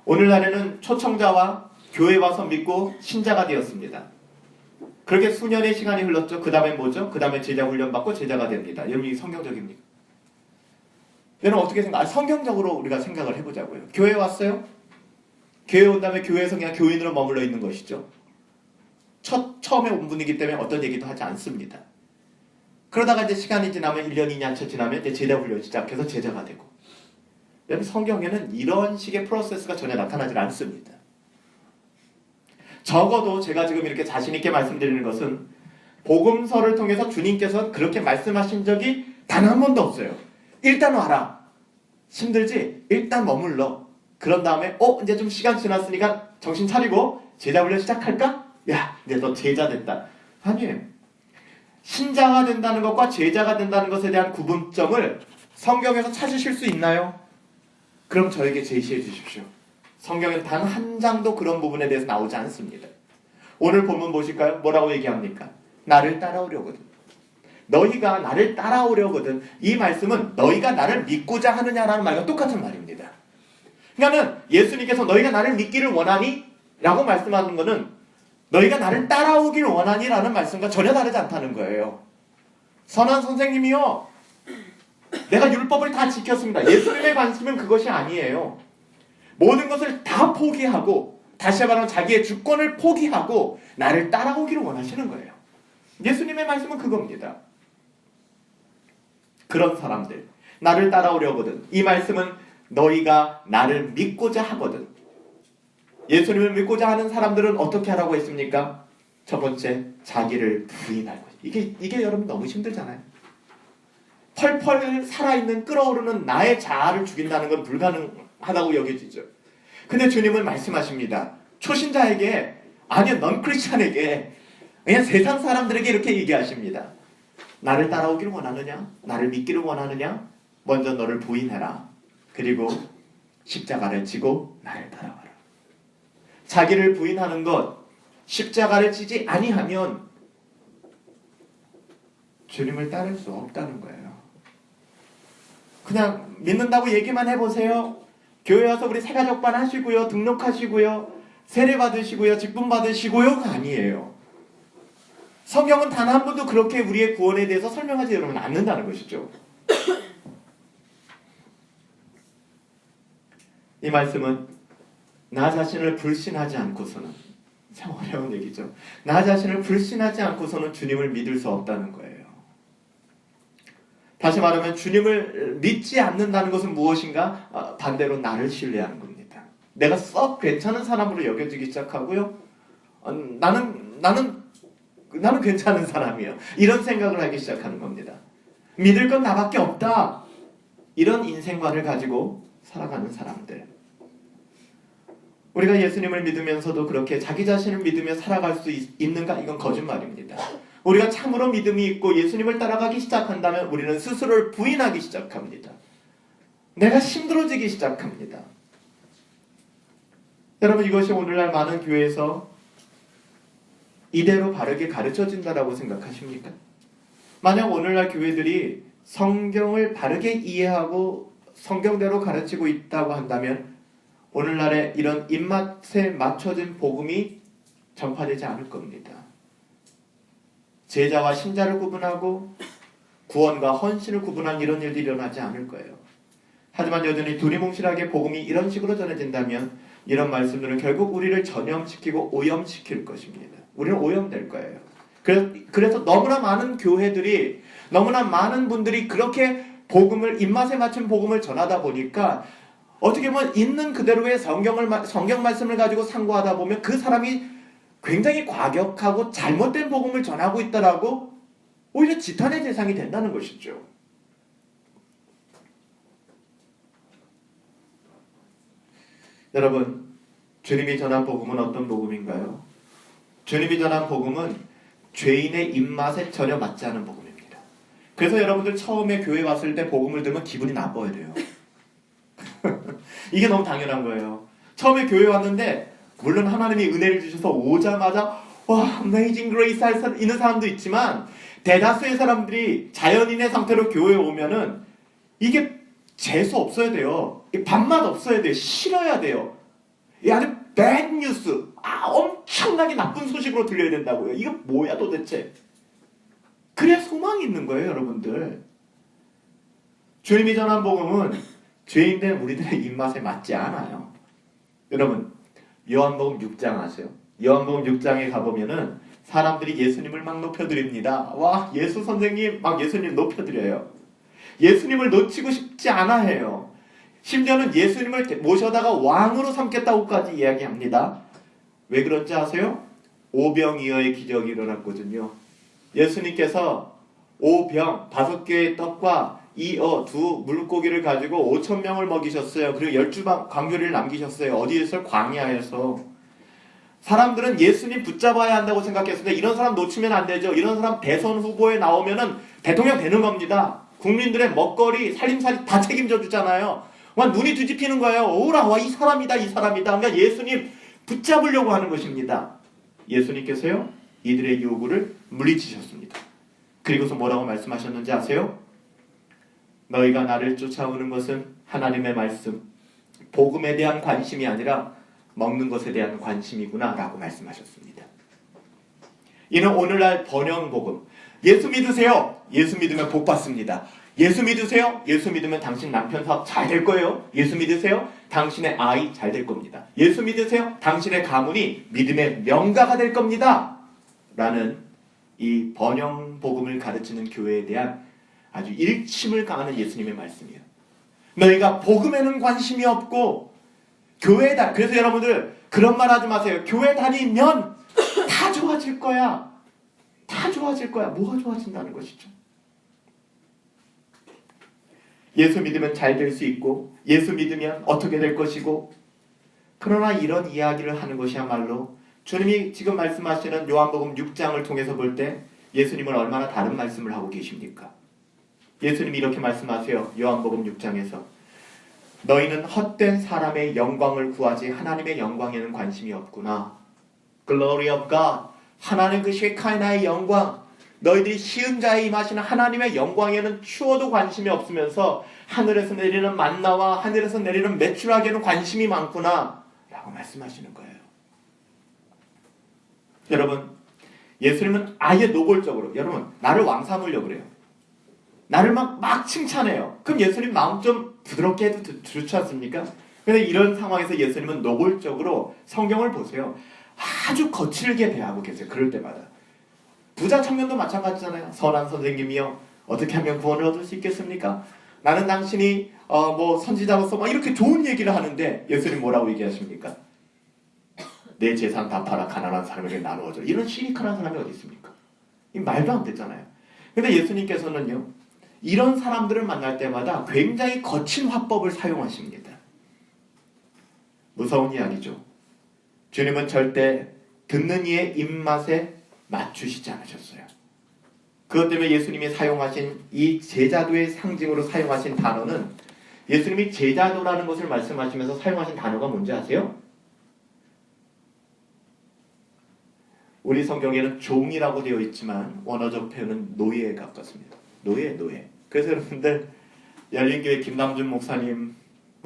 오늘날에는 초청자와 교회 와서 믿고 신자가 되었습니다. 그렇게 수년의 시간이 흘렀죠. 그 다음에 뭐죠? 그 다음에 제자 훈련 받고 제자가 됩니다. 여러분 이게 성경적입니까? 여러분 어떻게 생각해요? 성경적으로 우리가 생각을 해보자고요. 교회 왔어요? 교회 온 다음에 교회에서 그냥 교인으로 머물러 있는 것이죠. 처음에 온 분이기 때문에 어떤 얘기도 하지 않습니다. 그러다가 이제 시간이 지나면 1년이 냐쳐 지나면 이제 제자 훈련 시작해서 제자가 되고. 여러분 성경에는 이런 식의 프로세스가 전혀 나타나지 않습니다. 적어도 제가 지금 이렇게 자신 있게 말씀드리는 것은 복음서를 통해서 주님께서 그렇게 말씀하신 적이 단 한 번도 없어요. 일단 와라. 힘들지? 일단 머물러. 그런 다음에 이제 좀 시간 지났으니까 정신 차리고 제자 훈련 시작할까? 야, 이제 너 제자 됐다. 아니에요. 신자가 된다는 것과 제자가 된다는 것에 대한 구분점을 성경에서 찾으실 수 있나요? 그럼 저에게 제시해 주십시오. 성경에는 단 한 장도 그런 부분에 대해서 나오지 않습니다. 오늘 본문 보실까요? 뭐라고 얘기합니까? 나를 따라오려거든. 너희가 나를 따라오려거든. 이 말씀은 너희가 나를 믿고자 하느냐라는 말과 똑같은 말입니다. 그러니까 예수님께서 너희가 나를 믿기를 원하니? 라고 말씀하는 것은 너희가 나를 따라오기를 원하니? 라는 말씀과 전혀 다르지 않다는 거예요. 선한 선생님이요. 내가 율법을 다 지켰습니다. 예수님의 관심은 그것이 아니에요. 모든 것을 다 포기하고 다시 말하면 자기의 주권을 포기하고 나를 따라오기를 원하시는 거예요. 예수님의 말씀은 그겁니다. 그런 사람들, 나를 따라오려거든. 이 말씀은 너희가 나를 믿고자 하거든. 예수님을 믿고자 하는 사람들은 어떻게 하라고 했습니까? 첫 번째, 자기를 부인하고. 이게 여러분 너무 힘들잖아요. 펄펄 살아있는 끓어오르는 나의 자아를 죽인다는 건 불가능하다고 여겨지죠. 근데 주님은 말씀하십니다. 초신자에게, 아니요, 넌 크리스찬에게, 그냥 세상 사람들에게 이렇게 얘기하십니다. 나를 따라오기를 원하느냐? 나를 믿기를 원하느냐? 먼저 너를 부인해라. 그리고 십자가를 지고 나를 따라와라. 자기를 부인하는 것, 십자가를 지지 아니하면 주님을 따를 수 없다는 거예요. 그냥 믿는다고 얘기만 해보세요. 교회 와서 우리 새가족반 하시고요. 등록하시고요. 세례 받으시고요. 직분 받으시고요가 아니에요. 성경은 단 한 번도 그렇게 우리의 구원에 대해서 설명하지 여러분 않는다는 것이죠. 이 말씀은 나 자신을 불신하지 않고서는, 참 어려운 얘기죠. 나 자신을 불신하지 않고서는 주님을 믿을 수 없다는 거예요. 다시 말하면 주님을 믿지 않는다는 것은 무엇인가? 반대로 나를 신뢰하는 겁니다. 내가 썩 괜찮은 사람으로 여겨지기 시작하고요. 나는 괜찮은 사람이에요. 이런 생각을 하기 시작하는 겁니다. 믿을 건 나밖에 없다. 이런 인생관을 가지고 살아가는 사람들. 우리가 예수님을 믿으면서도 그렇게 자기 자신을 믿으며 살아갈 수 있는가? 이건 거짓말입니다. 우리가 참으로 믿음이 있고 예수님을 따라가기 시작한다면 우리는 스스로를 부인하기 시작합니다. 내가 힘들어지기 시작합니다. 여러분 이것이 오늘날 많은 교회에서 이대로 바르게 가르쳐진다라고 생각하십니까? 만약 오늘날 교회들이 성경을 바르게 이해하고 성경대로 가르치고 있다고 한다면 오늘날의 이런 입맛에 맞춰진 복음이 전파되지 않을 겁니다. 제자와 신자를 구분하고 구원과 헌신을 구분한 이런 일들이 일어나지 않을 거예요. 하지만 여전히 두리뭉실하게 복음이 이런 식으로 전해진다면 이런 말씀들은 결국 우리를 전염시키고 오염시킬 것입니다. 우리는 오염될 거예요. 그래서 너무나 많은 교회들이, 너무나 많은 분들이 그렇게 복음을, 입맛에 맞춘 복음을 전하다 보니까 어떻게 보면 있는 그대로의 성경 말씀을 가지고 상고하다 보면 그 사람이 굉장히 과격하고 잘못된 복음을 전하고 있다라고 오히려 지탄의 대상이 된다는 것이죠. 여러분, 주님이 전한 복음은 어떤 복음인가요? 주님이 전한 복음은 죄인의 입맛에 전혀 맞지 않은 복음입니다. 그래서 여러분들 처음에 교회 왔을 때 복음을 들으면 기분이 나빠야 돼요. 이게 너무 당연한 거예요. 처음에 교회 왔는데 물론 하나님이 은혜를 주셔서 오자마자 와, Amazing Grace 할 있는 사람도 있지만 대다수의 사람들이 자연인의 상태로 교회에 오면은 이게 재수 없어야 돼요. 밥맛 없어야 돼요. 싫어야 돼요. 이 아주 bad news, 엄청나게 나쁜 소식으로 들려야 된다고요. 이거 뭐야 도대체? 그래야 소망이 있는 거예요, 여러분들. 주님이 전한 복음은 죄인된 우리들의 입맛에 맞지 않아요. 여러분, 요한복음 6장 아세요? 요한복음 6장에 가보면은 사람들이 예수님을 막 높여드립니다. 와, 예수 선생님, 막 예수님 높여드려요. 예수님을 놓치고 싶지 않아 해요. 심지어는 예수님을 모셔다가 왕으로 삼겠다고까지 이야기합니다. 왜 그런지 아세요? 오병이어의 기적이 일어났거든요. 예수님께서 오병 5개의 떡과 두 물고기를 가지고 5,000명을 먹이셨어요. 그리고 12광교리를 남기셨어요. 어디에서? 광야에서. 사람들은 예수님 붙잡아야 한다고 생각했는데 이런 사람 놓치면 안 되죠. 이런 사람 대선 후보에 나오면은 대통령 되는 겁니다. 국민들의 먹거리, 살림살이 다 책임져 주잖아요. 막 눈이 뒤집히는 거예요. 오라, 와, 이 사람이다, 이 사람이다. 그러니까 예수님 붙잡으려고 하는 것입니다. 예수님께서요, 이들의 요구를 물리치셨습니다. 그리고서 뭐라고 말씀하셨는지 아세요? 너희가 나를 쫓아오는 것은 하나님의 말씀, 복음에 대한 관심이 아니라 먹는 것에 대한 관심이구나 라고 말씀하셨습니다. 이는 오늘날 번영복음. 예수 믿으세요. 예수 믿으면 복 받습니다. 예수 믿으세요. 예수 믿으면 당신 남편 사업 잘 될 거예요. 예수 믿으세요. 당신의 아이 잘 될 겁니다. 예수 믿으세요. 당신의 가문이 믿음의 명가가 될 겁니다. 라는 이 번영복음을 가르치는 교회에 대한 아주 일침을 가하는 예수님의 말씀이에요. 너희가 복음에는 관심이 없고 교회다. 그래서 여러분들 그런 말 하지 마세요. 교회 다니면 다 좋아질 거야. 다 좋아질 거야. 뭐가 좋아진다는 것이죠? 예수 믿으면 잘 될 수 있고 예수 믿으면 어떻게 될 것이고, 그러나 이런 이야기를 하는 것이야말로 주님이 지금 말씀하시는 요한복음 6장을 통해서 볼 때 예수님은 얼마나 다른 말씀을 하고 계십니까? 예수님이 이렇게 말씀하세요. 요한복음 6장에서 너희는 헛된 사람의 영광을 구하지 하나님의 영광에는 관심이 없구나. Glory of God. 하나님 그 쉐카이나의 영광, 너희들이 시은 자에 임하시는 하나님의 영광에는 추워도 관심이 없으면서 하늘에서 내리는 만나와 하늘에서 내리는 메추라기에는 관심이 많구나 라고 말씀하시는 거예요. 여러분, 예수님은 아예 노골적으로, 여러분 나를 왕 삼으려고 그래요. 나를 막 칭찬해요. 그럼 예수님 마음 좀 부드럽게 해도 좋지 않습니까? 근데 이런 상황에서 예수님은 노골적으로 성경을 보세요. 아주 거칠게 대하고 계세요. 그럴 때마다. 부자 청년도 마찬가지잖아요. 선한 선생님이요, 어떻게 하면 구원을 얻을 수 있겠습니까? 나는 당신이 선지자로서 막 이렇게 좋은 얘기를 하는데 예수님 뭐라고 얘기하십니까? 내 재산 다 팔아 가난한 사람에게 나누어줘. 이런 시니컬한 사람이 어디 있습니까? 이 말도 안 되잖아요. 근데 예수님께서는요, 이런 사람들을 만날 때마다 굉장히 거친 화법을 사용하십니다. 무서운 이야기죠. 주님은 절대 듣는 이의 입맛에 맞추시지 않으셨어요. 그것 때문에 예수님이 사용하신 이 제자도의 상징으로 사용하신 단어는, 예수님이 제자도라는 것을 말씀하시면서 사용하신 단어가 뭔지 아세요? 우리 성경에는 종이라고 되어 있지만 원어적 표현은 노예에 가깝습니다. 노예. 그래서 여러분들 열린교회 김남준 목사님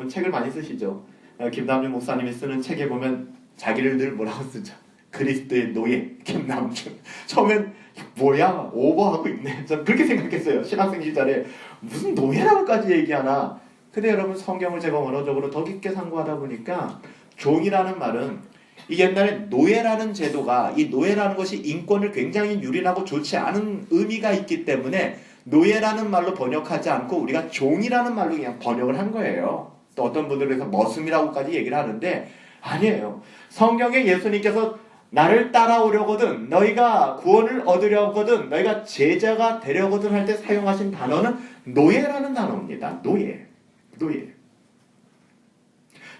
책을 많이 쓰시죠. 김남준 목사님이 쓰는 책에 보면 자기를 늘 뭐라고 쓰죠? 그리스도의 노예 김남준. 처음엔 뭐야 오버하고 있네. 전 그렇게 생각했어요. 신학생 시절에 무슨 노예라고까지 얘기하나. 근데 여러분 성경을 제가 원어적으로 더 깊게 상고하다 보니까 종이라는 말은, 이 옛날에 노예라는 제도가, 이 노예라는 것이 인권을 굉장히 유린하고 좋지 않은 의미가 있기 때문에 노예라는 말로 번역하지 않고 우리가 종이라는 말로 그냥 번역을 한 거예요. 또 어떤 분들은 그래서 머슴이라고까지 얘기를 하는데 아니에요. 성경에 예수님께서 나를 따라오려거든, 너희가 구원을 얻으려거든, 너희가 제자가 되려거든 할 때 사용하신 단어는 노예라는 단어입니다. 노예.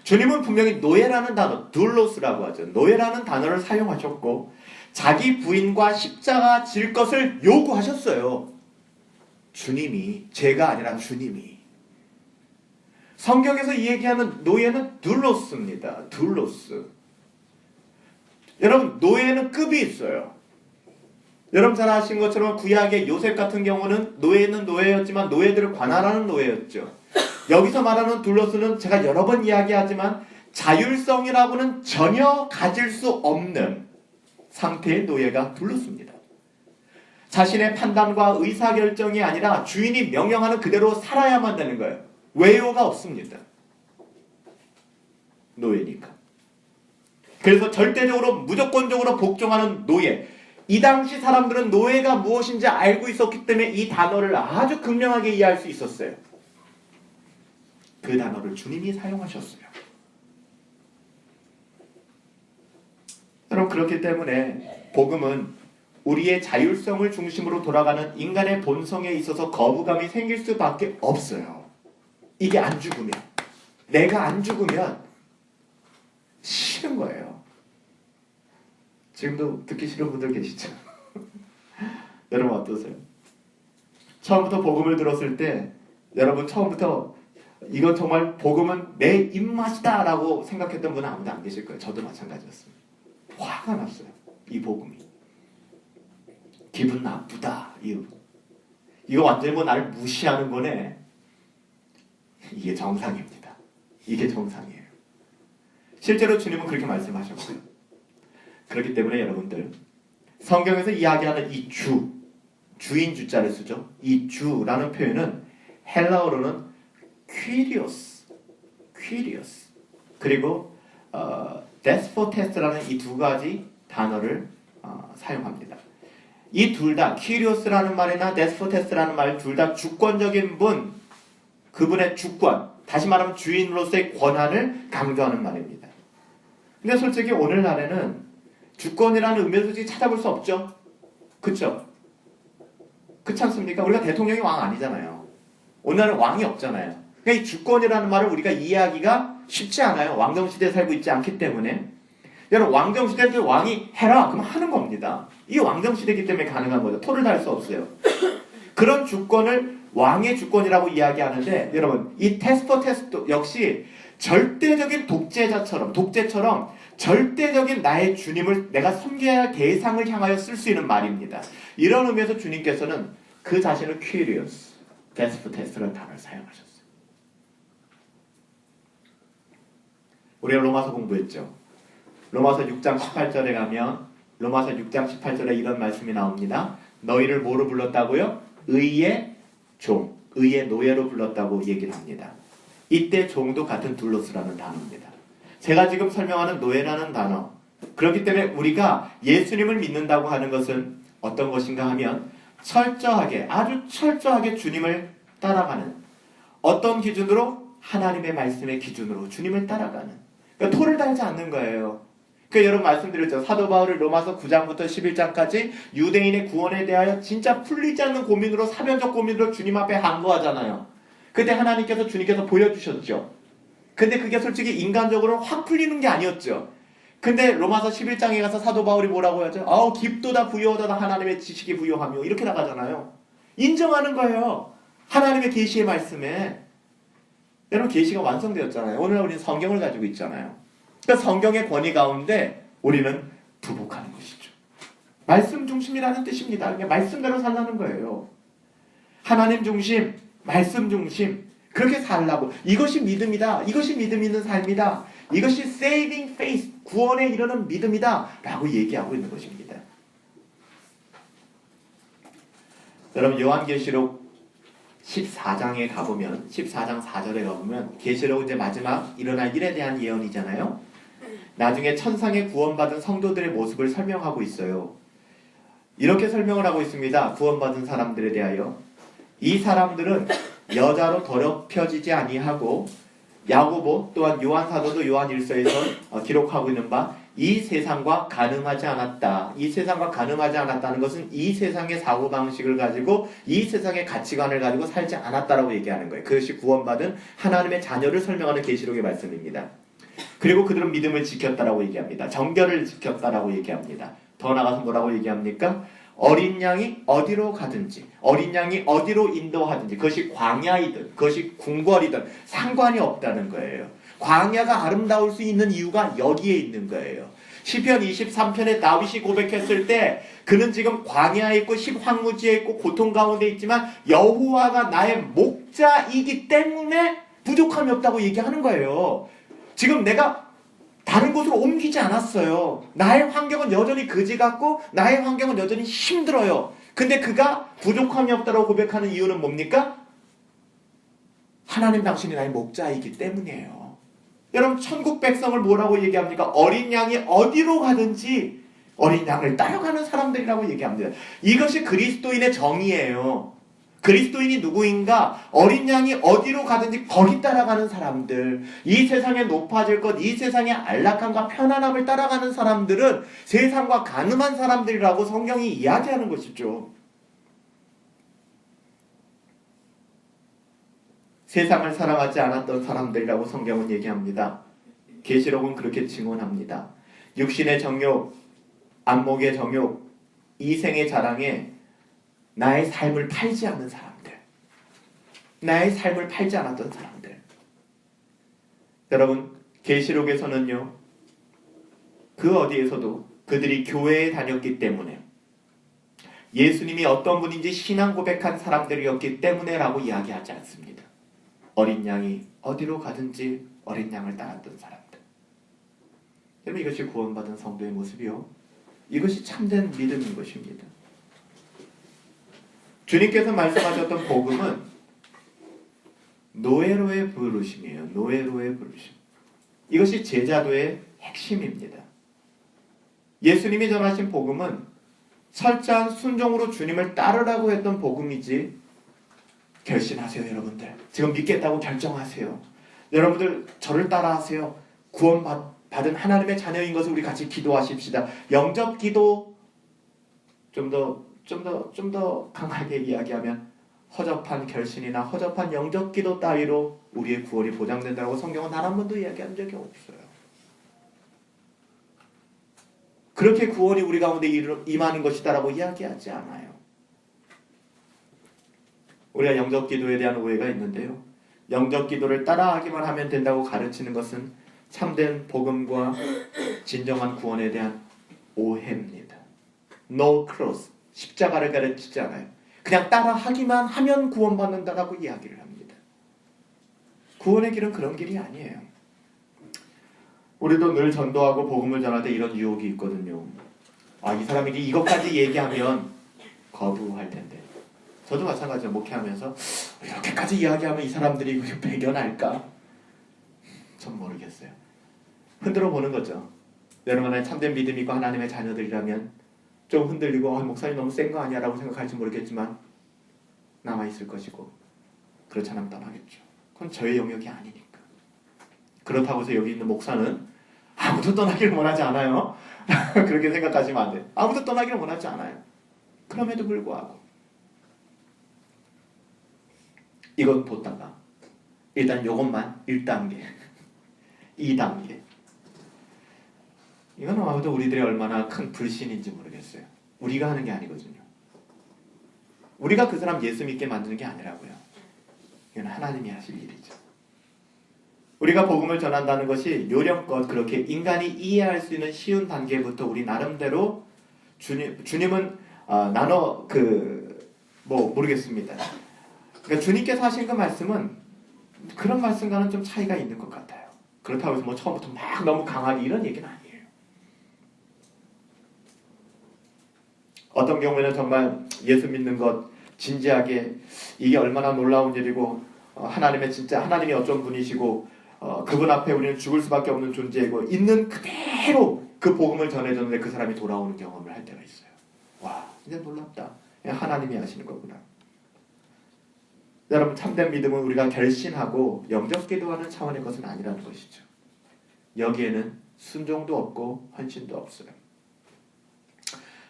주님은 분명히 노예라는 단어, 둘로스라고 하죠. 노예라는 단어를 사용하셨고 자기 부인과 십자가 질 것을 요구하셨어요. 주님이, 제가 아니라 주님이. 성경에서 이 얘기하는 노예는 둘로스입니다. 둘로스. 여러분, 노예는 급이 있어요. 여러분 잘 아시는 것처럼 구약의 요셉 같은 경우는 노예는 노예였지만 노예들을 관할하는 노예였죠. 여기서 말하는 둘로스는 제가 여러 번 이야기하지만 자율성이라고는 전혀 가질 수 없는 상태의 노예가 둘로스입니다. 자신의 판단과 의사결정이 아니라 주인이 명령하는 그대로 살아야만 되는 거예요. 외요가 없습니다. 노예니까. 그래서 절대적으로 무조건적으로 복종하는 노예. 이 당시 사람들은 노예가 무엇인지 알고 있었기 때문에 이 단어를 아주 극명하게 이해할 수 있었어요. 그 단어를 주님이 사용하셨어요. 여러분, 그렇기 때문에 복음은 우리의 자율성을 중심으로 돌아가는 인간의 본성에 있어서 거부감이 생길 수밖에 없어요. 이게 안 죽으면, 내가 안 죽으면 싫은 거예요. 지금도 듣기 싫은 분들 계시죠? 여러분 어떠세요? 처음부터 복음을 들었을 때 여러분 처음부터 이건 정말 복음은 내 입맛이다 라고 생각했던 분은 아무도 안 계실 거예요. 저도 마찬가지였습니다. 화가 났어요. 이 복음이. 기분 나쁘다. 이거 완전히 뭐 나를 무시하는 거네. 이게 정상입니다. 이게 정상이에요. 실제로 주님은 그렇게 말씀하셨고요. 그렇기 때문에 여러분들 성경에서 이야기하는 이 주인 주자를 쓰죠. 이 주라는 표현은 헬라어로는 퀴리오스 그리고 데스포테스라는 이 두 가지 단어를 사용합니다. 이 둘 다 퀴리오스라는 말이나 데스포테스라는 말 둘 다 주권적인 분, 그분의 주권, 다시 말하면 주인으로서의 권한을 강조하는 말입니다. 근데 솔직히 오늘날에는 주권이라는 의미를 솔직히 찾아볼 수 없죠. 그쵸? 그렇지 않습니까? 우리가 대통령이 왕 아니잖아요. 오늘날은 왕이 없잖아요. 그러니까 이 주권이라는 말을 우리가 이해하기가 쉽지 않아요. 왕정시대에 살고 있지 않기 때문에. 여러분, 왕정시대에 왕이 해라 그럼 하는 겁니다. 이게 왕정시대이기 때문에 가능한 거죠. 토를 달 수 없어요. 그런 주권을 왕의 주권이라고 이야기하는데, 여러분 이 데스포테스도 역시 절대적인 독재처럼 절대적인 나의 주님을 내가 섬겨야 할 대상을 향하여 쓸 수 있는 말입니다. 이런 의미에서 주님께서는 그 자신을 퀴리오스, 데스포테스라는 단어를 사용하셨어요. 우리가 로마서 공부했죠. 로마서 6장 18절에 가면 로마서 6장 18절에 이런 말씀이 나옵니다. 너희를 뭐로 불렀다고요? 의의 종, 의의 노예로 불렀다고 얘기를 합니다. 이때 종도 같은 둘로스라는 단어입니다. 제가 지금 설명하는 노예라는 단어, 그렇기 때문에 우리가 예수님을 믿는다고 하는 것은 어떤 것인가 하면 철저하게, 아주 철저하게 주님을 따라가는, 어떤 기준으로? 하나님의 말씀의 기준으로 주님을 따라가는, 그러니까 토를 달지 않는 거예요. 그 여러분 말씀드렸죠. 사도 바울이 로마서 9장부터 11장까지 유대인의 구원에 대하여 진짜 풀리지 않는 고민으로, 사변적 고민으로 주님 앞에 항거하잖아요. 그때 하나님께서, 주님께서 보여주셨죠. 근데 그게 솔직히 인간적으로는 확 풀리는 게 아니었죠. 근데 로마서 11장에 가서 사도 바울이 뭐라고 하죠? 깊도다 부요하다 하나님의 지식이 부요하며, 이렇게 나가잖아요. 인정하는 거예요. 하나님의 계시의 말씀에. 여러분, 계시가 완성되었잖아요. 오늘 우리는 성경을 가지고 있잖아요. 그러니까 성경의 권위 가운데 우리는 부복하는 것이죠. 말씀 중심이라는 뜻입니다. 그냥 말씀대로 살라는 거예요. 하나님 중심, 말씀 중심, 그렇게 살라고. 이것이 믿음이다. 이것이 믿음 있는 삶이다. 이것이 saving faith, 구원에 이르는 믿음이다 라고 얘기하고 있는 것입니다. 여러분, 요한계시록 14장에 가보면, 14장 4절에 가보면 계시록 이제 마지막 일어날 일에 대한 예언이잖아요. 나중에 천상에 구원받은 성도들의 모습을 설명하고 있어요. 이렇게 설명을 하고 있습니다. 구원받은 사람들에 대하여. 이 사람들은 여자로 더럽혀지지 아니하고, 야고보 또한 요한 사도도 요한 1서에서 기록하고 있는 바, 이 세상과 간음하지 않았다. 이 세상과 간음하지 않았다는 것은 이 세상의 사고방식을 가지고, 이 세상의 가치관을 가지고 살지 않았다라고 얘기하는 거예요. 그것이 구원받은 하나님의 자녀를 설명하는 계시록의 말씀입니다. 그리고 그들은 믿음을 지켰다라고 얘기합니다. 정결을 지켰다라고 얘기합니다. 더 나가서 뭐라고 얘기합니까? 어린 양이 어디로 가든지, 어린 양이 어디로 인도하든지, 그것이 광야이든 그것이 궁궐이든 상관이 없다는 거예요. 광야가 아름다울 수 있는 이유가 여기에 있는 거예요. 시편 23편에 다윗이 고백했을 때 그는 지금 광야에 있고 황무지에 있고 고통 가운데 있지만 여호와가 나의 목자이기 때문에 부족함이 없다고 얘기하는 거예요. 지금 내가 다른 곳으로 옮기지 않았어요. 나의 환경은 여전히 그지 같고 나의 환경은 여전히 힘들어요. 근데 그가 부족함이 없다고 고백하는 이유는 뭡니까? 하나님 당신이 나의 목자이기 때문이에요. 여러분 천국 백성을 뭐라고 얘기합니까? 어린 양이 어디로 가든지 어린 양을 따라가는 사람들이라고 얘기합니다. 이것이 그리스도인의 정의예요. 그리스도인이 누구인가? 어린 양이 어디로 가든지 거기 따라가는 사람들. 이 세상에 높아질 것, 이 세상의 안락함과 편안함을 따라가는 사람들은 세상과 가늠한 사람들이라고 성경이 이야기하는 것이죠. 세상을 사랑하지 않았던 사람들이라고 성경은 얘기합니다. 계시록은 그렇게 증언합니다. 육신의 정욕, 안목의 정욕, 이생의 자랑에 나의 삶을 팔지 않는 사람들, 나의 삶을 팔지 않았던 사람들. 여러분, 계시록에서는요, 그 어디에서도 그들이 교회에 다녔기 때문에 예수님이 어떤 분인지 신앙 고백한 사람들이었기 때문에 라고 이야기하지 않습니다. 어린 양이 어디로 가든지 어린 양을 따랐던 사람들. 여러분, 이것이 구원받은 성도의 모습이요, 이것이 참된 믿음인 것입니다. 주님께서 말씀하셨던 복음은 노예로의 부르심이에요. 노예로의 부르심. 이것이 제자도의 핵심입니다. 예수님이 전하신 복음은 철저한 순종으로 주님을 따르라고 했던 복음이지, 결심하세요 여러분들. 지금 믿겠다고 결정하세요. 여러분들 저를 따라하세요. 구원받은 하나님의 자녀인 것을 우리 같이 기도하십시다. 영접 기도 좀 더 강하게 이야기하면 허접한 결신이나 허접한 영접 기도 따위로 우리의 구원이 보장된다고 성경은 단 한 번도 이야기한 적이 없어요. 그렇게 구원이 우리 가운데 임하는 것이다라고 이야기하지 않아요. 우리가 영접 기도에 대한 오해가 있는데요, 영접 기도를 따라하기만 하면 된다고 가르치는 것은 참된 복음과 진정한 구원에 대한 오해입니다. No cross, 십자가를 가르치지 않아요. 그냥 따라하기만 하면 구원받는다라고 이야기를 합니다. 구원의 길은 그런 길이 아니에요. 우리도 늘 전도하고 복음을 전할 때 이런 유혹이 있거든요. 이 사람이 이것까지 얘기하면 거부할 텐데. 저도 마찬가지로 목회하면서 이렇게까지 이야기하면 이 사람들이 배견할까? 전 모르겠어요. 흔들어 보는 거죠. 여러분의 참된 믿음이 있고 하나님의 자녀들이라면 좀 흔들리고 목사님 너무 센 거 아니야 라고 생각할지 모르겠지만 남아있을 것이고, 그렇지 않으면 떠나겠죠. 그건 저의 영역이 아니니까. 그렇다고 해서 여기 있는 목사는 아무도 떠나기를 원하지 않아요. 그렇게 생각하시면 안 돼요. 아무도 떠나기를 원하지 않아요. 그럼에도 불구하고 이건 보다가 일단 요것만 1단계 2단계, 이건 아무도 우리들이 얼마나 큰 불신인지 모르겠어요. 우리가 하는 게 아니거든요. 우리가 그 사람 예수 믿게 만드는 게 아니라고요. 이건 하나님이 하실 일이죠. 우리가 복음을 전한다는 것이 요령껏 그렇게 인간이 이해할 수 있는 쉬운 단계부터 우리 나름대로 주님은 모르겠습니다. 그러니까 주님께서 하신 그 말씀은 그런 말씀과는 좀 차이가 있는 것 같아요. 그렇다고 해서 처음부터 막 너무 강하게 이런 얘기는 아니에요. 어떤 경우에는 정말 예수 믿는 것 진지하게, 이게 얼마나 놀라운 일이고 하나님이 어떤 분이시고 그분 앞에 우리는 죽을 수밖에 없는 존재이고 있는 그대로 그 복음을 전해줬는데 그 사람이 돌아오는 경험을 할 때가 있어요. 와, 이제 놀랍다. 하나님이 하시는 거구나. 여러분, 참된 믿음은 우리가 결심하고 영접 기도하는 차원의 것은 아니라는 것이죠. 여기에는 순종도 없고 헌신도 없어요.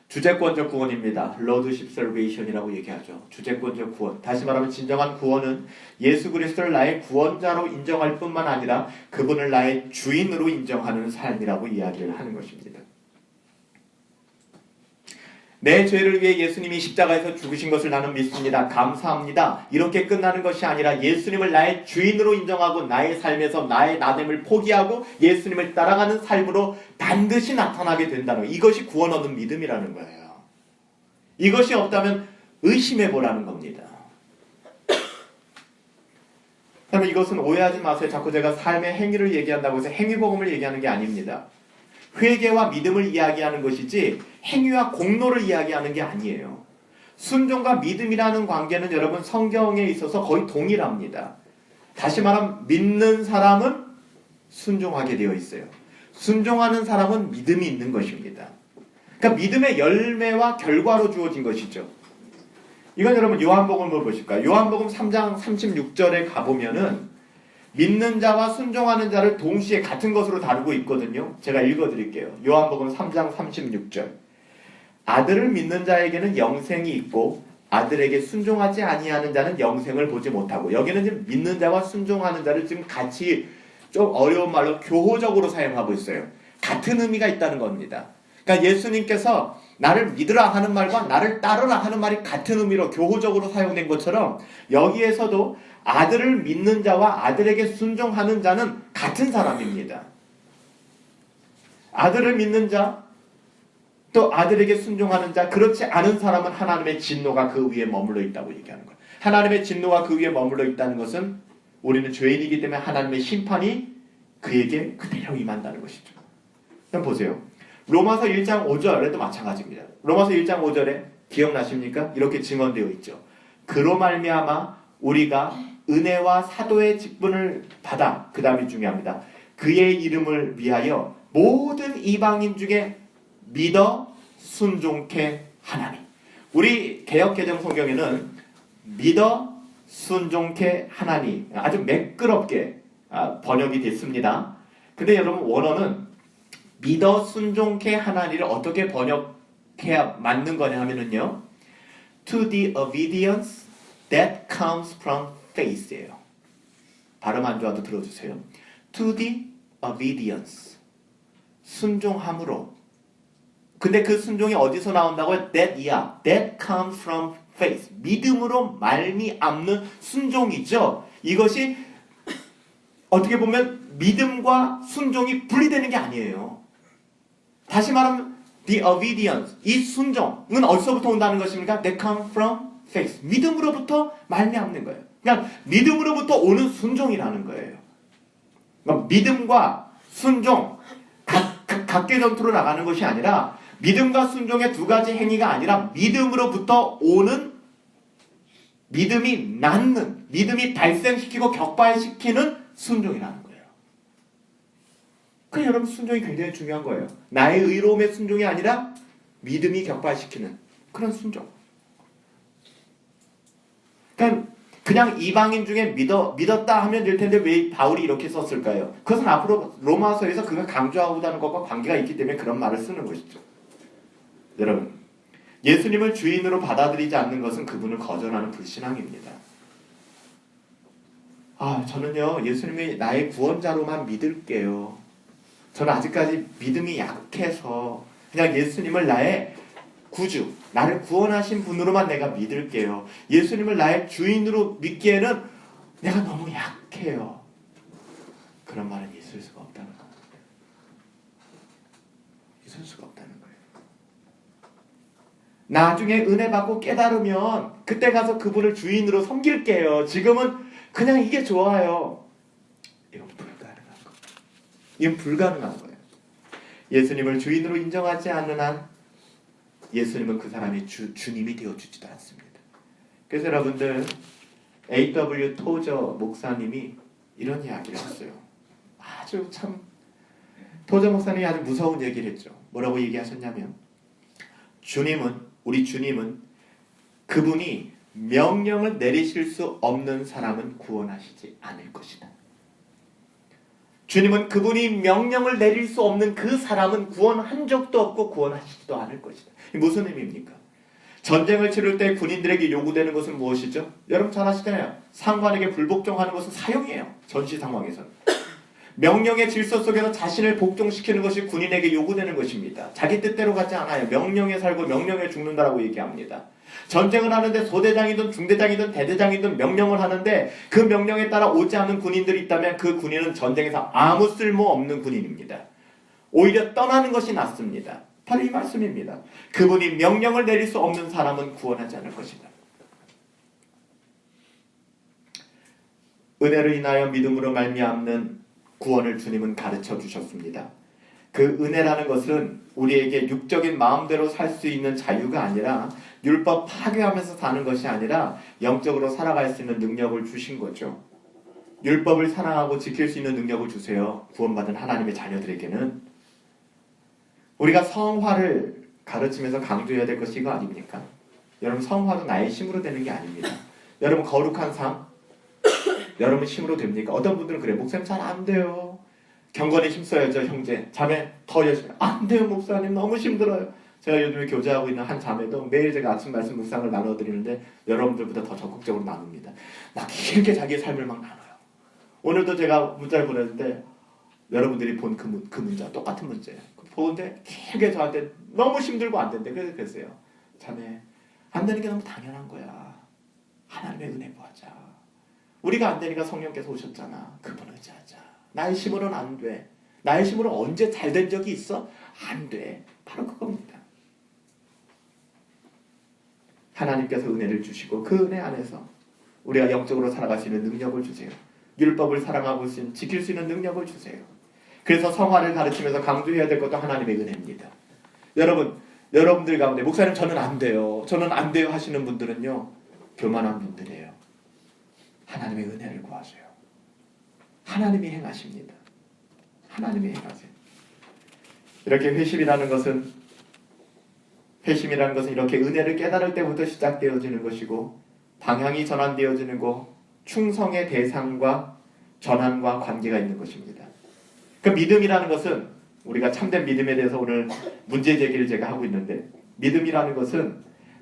주제권적 구원입니다. Lordship Salvation이라고 얘기하죠. 주제권적 구원. 다시 말하면 진정한 구원은 예수 그리스도를 나의 구원자로 인정할 뿐만 아니라 그분을 나의 주인으로 인정하는 삶이라고 이야기를 하는 것입니다. 내 죄를 위해 예수님이 십자가에서 죽으신 것을 나는 믿습니다. 감사합니다. 이렇게 끝나는 것이 아니라 예수님을 나의 주인으로 인정하고 나의 삶에서 나의 나됨을 포기하고 예수님을 따라가는 삶으로 반드시 나타나게 된다는 것. 이것이 구원 얻는 믿음이라는 거예요. 이것이 없다면 의심해 보라는 겁니다. 그러면 이것은 오해하지 마세요. 자꾸 제가 삶의 행위를 얘기한다고 해서 행위복음을 얘기하는 게 아닙니다. 회개와 믿음을 이야기하는 것이지 행위와 공로를 이야기하는 게 아니에요. 순종과 믿음이라는 관계는 여러분 성경에 있어서 거의 동일합니다. 다시 말하면 믿는 사람은 순종하게 되어 있어요. 순종하는 사람은 믿음이 있는 것입니다. 그러니까 믿음의 열매와 결과로 주어진 것이죠. 이건 여러분 요한복음을 보실까요? 요한복음 3장 36절에 가보면은 믿는 자와 순종하는 자를 동시에 같은 것으로 다루고 있거든요. 제가 읽어드릴게요. 요한복음 3장 36절. 아들을 믿는 자에게는 영생이 있고 아들에게 순종하지 아니하는 자는 영생을 보지 못하고, 여기는 지금 믿는 자와 순종하는 자를 지금 같이 좀 어려운 말로 교호적으로 사용하고 있어요. 같은 의미가 있다는 겁니다. 그러니까 예수님께서 나를 믿으라 하는 말과 나를 따르라 하는 말이 같은 의미로 교호적으로 사용된 것처럼 여기에서도 아들을 믿는 자와 아들에게 순종하는 자는 같은 사람입니다. 아들을 믿는 자, 또 아들에게 순종하는 자, 그렇지 않은 사람은 하나님의 진노가 그 위에 머물러 있다고 얘기하는 거예요. 하나님의 진노가 그 위에 머물러 있다는 것은 우리는 죄인이기 때문에 하나님의 심판이 그에게 그대로 임한다는 것이죠. 그럼 보세요. 로마서 1장 5절에도 마찬가지입니다. 로마서 1장 5절에 기억나십니까? 이렇게 증언되어 있죠. 그로 말미암아 우리가 은혜와 사도의 직분을 받아, 그 다음이 중요합니다. 그의 이름을 위하여 모든 이방인 중에 믿어 순종케 하나니. 우리 개역개정 성경에는 믿어 순종케 하나니 아주 매끄럽게 번역이 됐습니다. 근데 여러분 원어는 믿어 순종케 하나니를 어떻게 번역해야 맞는 거냐 하면은요, to the obedience that comes from faith예요. 발음 안 좋아도 들어주세요. to the obedience, 순종함으로. 근데 그 순종이 어디서 나온다고요? that comes from faith, 믿음으로 말미암는 순종이죠. 이것이 어떻게 보면 믿음과 순종이 분리되는 게 아니에요. 다시 말하면 the obedience, 이 순종은 어디서부터 온다는 것입니까? That comes from faith, 믿음으로부터 말미암는 거예요. 그냥 믿음으로부터 오는 순종이라는 거예요. 그러니까 믿음과 순종 각계 전투로 나가는 것이 아니라, 믿음과 순종의 두 가지 행위가 아니라 믿음으로부터 오는, 믿음이 낳는, 믿음이 발생시키고 격발시키는 순종이라는 거예요. 그 여러분 순종이 굉장히 중요한 거예요. 나의 의로움의 순종이 아니라 믿음이 격발시키는 그런 순종. 그러니까 그냥 이방인 중에 믿었다 하면 될 텐데 왜 바울이 이렇게 썼을까요? 그것은 앞으로 로마서에서 그가 강조하고자는 것과 관계가 있기 때문에 그런 말을 쓰는 것이죠. 여러분, 예수님을 주인으로 받아들이지 않는 것은 그분을 거절하는 불신앙입니다. 저는요 예수님이 나의 구원자로만 믿을게요. 저는 아직까지 믿음이 약해서 그냥 예수님을 나의 구주, 나를 구원하신 분으로만 내가 믿을게요. 예수님을 나의 주인으로 믿기에는 내가 너무 약해요. 그런 말은 있을 수가 없다는 거예요. 있을 수가 없다는 거예요. 나중에 은혜 받고 깨달으면 그때 가서 그분을 주인으로 섬길게요. 지금은 그냥 이게 좋아요. 이건 불가능한 거예요. 이건 불가능한 거예요. 예수님을 주인으로 인정하지 않는 한 예수님은 그 사람이 주님이 되어주지도 않습니다. 그래서 여러분들, A.W. 토저 목사님이 이런 이야기를 했어요. 아주 참, 토저 목사님이 아주 무서운 얘기를 했죠. 뭐라고 얘기하셨냐면, 우리 주님은 그분이 명령을 내리실 수 없는 사람은 구원하시지 않을 것이다. 주님은 그분이 명령을 내릴 수 없는 그 사람은 구원한 적도 없고 구원하시지도 않을 것이다. 무슨 의미입니까? 전쟁을 치를 때 군인들에게 요구되는 것은 무엇이죠? 여러분 잘 아시잖아요. 상관에게 불복종하는 것은 사형이에요. 전시 상황에서는. 명령의 질서 속에서 자신을 복종시키는 것이 군인에게 요구되는 것입니다. 자기 뜻대로 가지 않아요. 명령에 살고 명령에 죽는다라고 얘기합니다. 전쟁을 하는데 소대장이든 중대장이든 대대장이든 명령을 하는데 그 명령에 따라 오지 않는 군인들이 있다면 그 군인은 전쟁에서 아무 쓸모없는 군인입니다. 오히려 떠나는 것이 낫습니다. 바로 이 말씀입니다. 그분이 명령을 내릴 수 없는 사람은 구원하지 않을 것이다. 은혜로 인하여 믿음으로 말미암는 구원을 주님은 가르쳐 주셨습니다. 그 은혜라는 것은 우리에게 육적인 마음대로 살 수 있는 자유가 아니라 율법 파괴하면서 사는 것이 아니라 영적으로 살아갈 수 있는 능력을 주신 거죠. 율법을 사랑하고 지킬 수 있는 능력을 주세요. 구원받은 하나님의 자녀들에게는. 우리가 성화를 가르치면서 강조해야 될 것이 이거 아닙니까? 여러분, 성화도 나의 힘으로 되는 게 아닙니다. 여러분, 거룩한 삶 여러분 힘으로 됩니까? 어떤 분들은 그래, 목사님 잘 안 돼요. 경건에 힘써야죠. 형제 자매 더 열심히. 안 돼요 목사님, 너무 힘들어요. 제가 요즘에 교제하고 있는 한 자매도 매일 제가 아침 말씀 묵상을 나눠드리는데 여러분들보다 더 적극적으로 나눕니다. 막 길게 자기의 삶을 막 나눠요. 오늘도 제가 문자를 보냈는데 여러분들이 본 그 문자 똑같은 문제예요. 보는데 길게 저한테 너무 힘들고 안 된대. 그래서 그랬어요. 자매, 안 되는 게 너무 당연한 거야. 하나님의 은혜 구하자. 우리가 안 되니까 성령께서 오셨잖아. 그분 의지하자. 나의 힘으로는 안 돼. 나의 힘으로 언제 잘 된 적이 있어? 안 돼. 바로 그겁니다. 하나님께서 은혜를 주시고 그 은혜 안에서 우리가 영적으로 살아갈 수 있는 능력을 주세요. 율법을 사랑하고 지킬 수 있는 능력을 주세요. 그래서 성화를 가르치면서 강조해야 될 것도 하나님의 은혜입니다. 여러분들 가운데 목사님 저는 안 돼요. 저는 안 돼요 하시는 분들은요. 교만한 분들이에요. 하나님의 은혜를 구하세요. 하나님이 행하십니다. 하나님이 행하세요. 이렇게 회심이라는 것은 이렇게 은혜를 깨달을 때부터 시작되어지는 것이고 방향이 전환되어지는 거, 충성의 대상과 전환과 관계가 있는 것입니다. 그 믿음이라는 것은 우리가 참된 믿음에 대해서 오늘 문제 제기를 제가 하고 있는데 믿음이라는 것은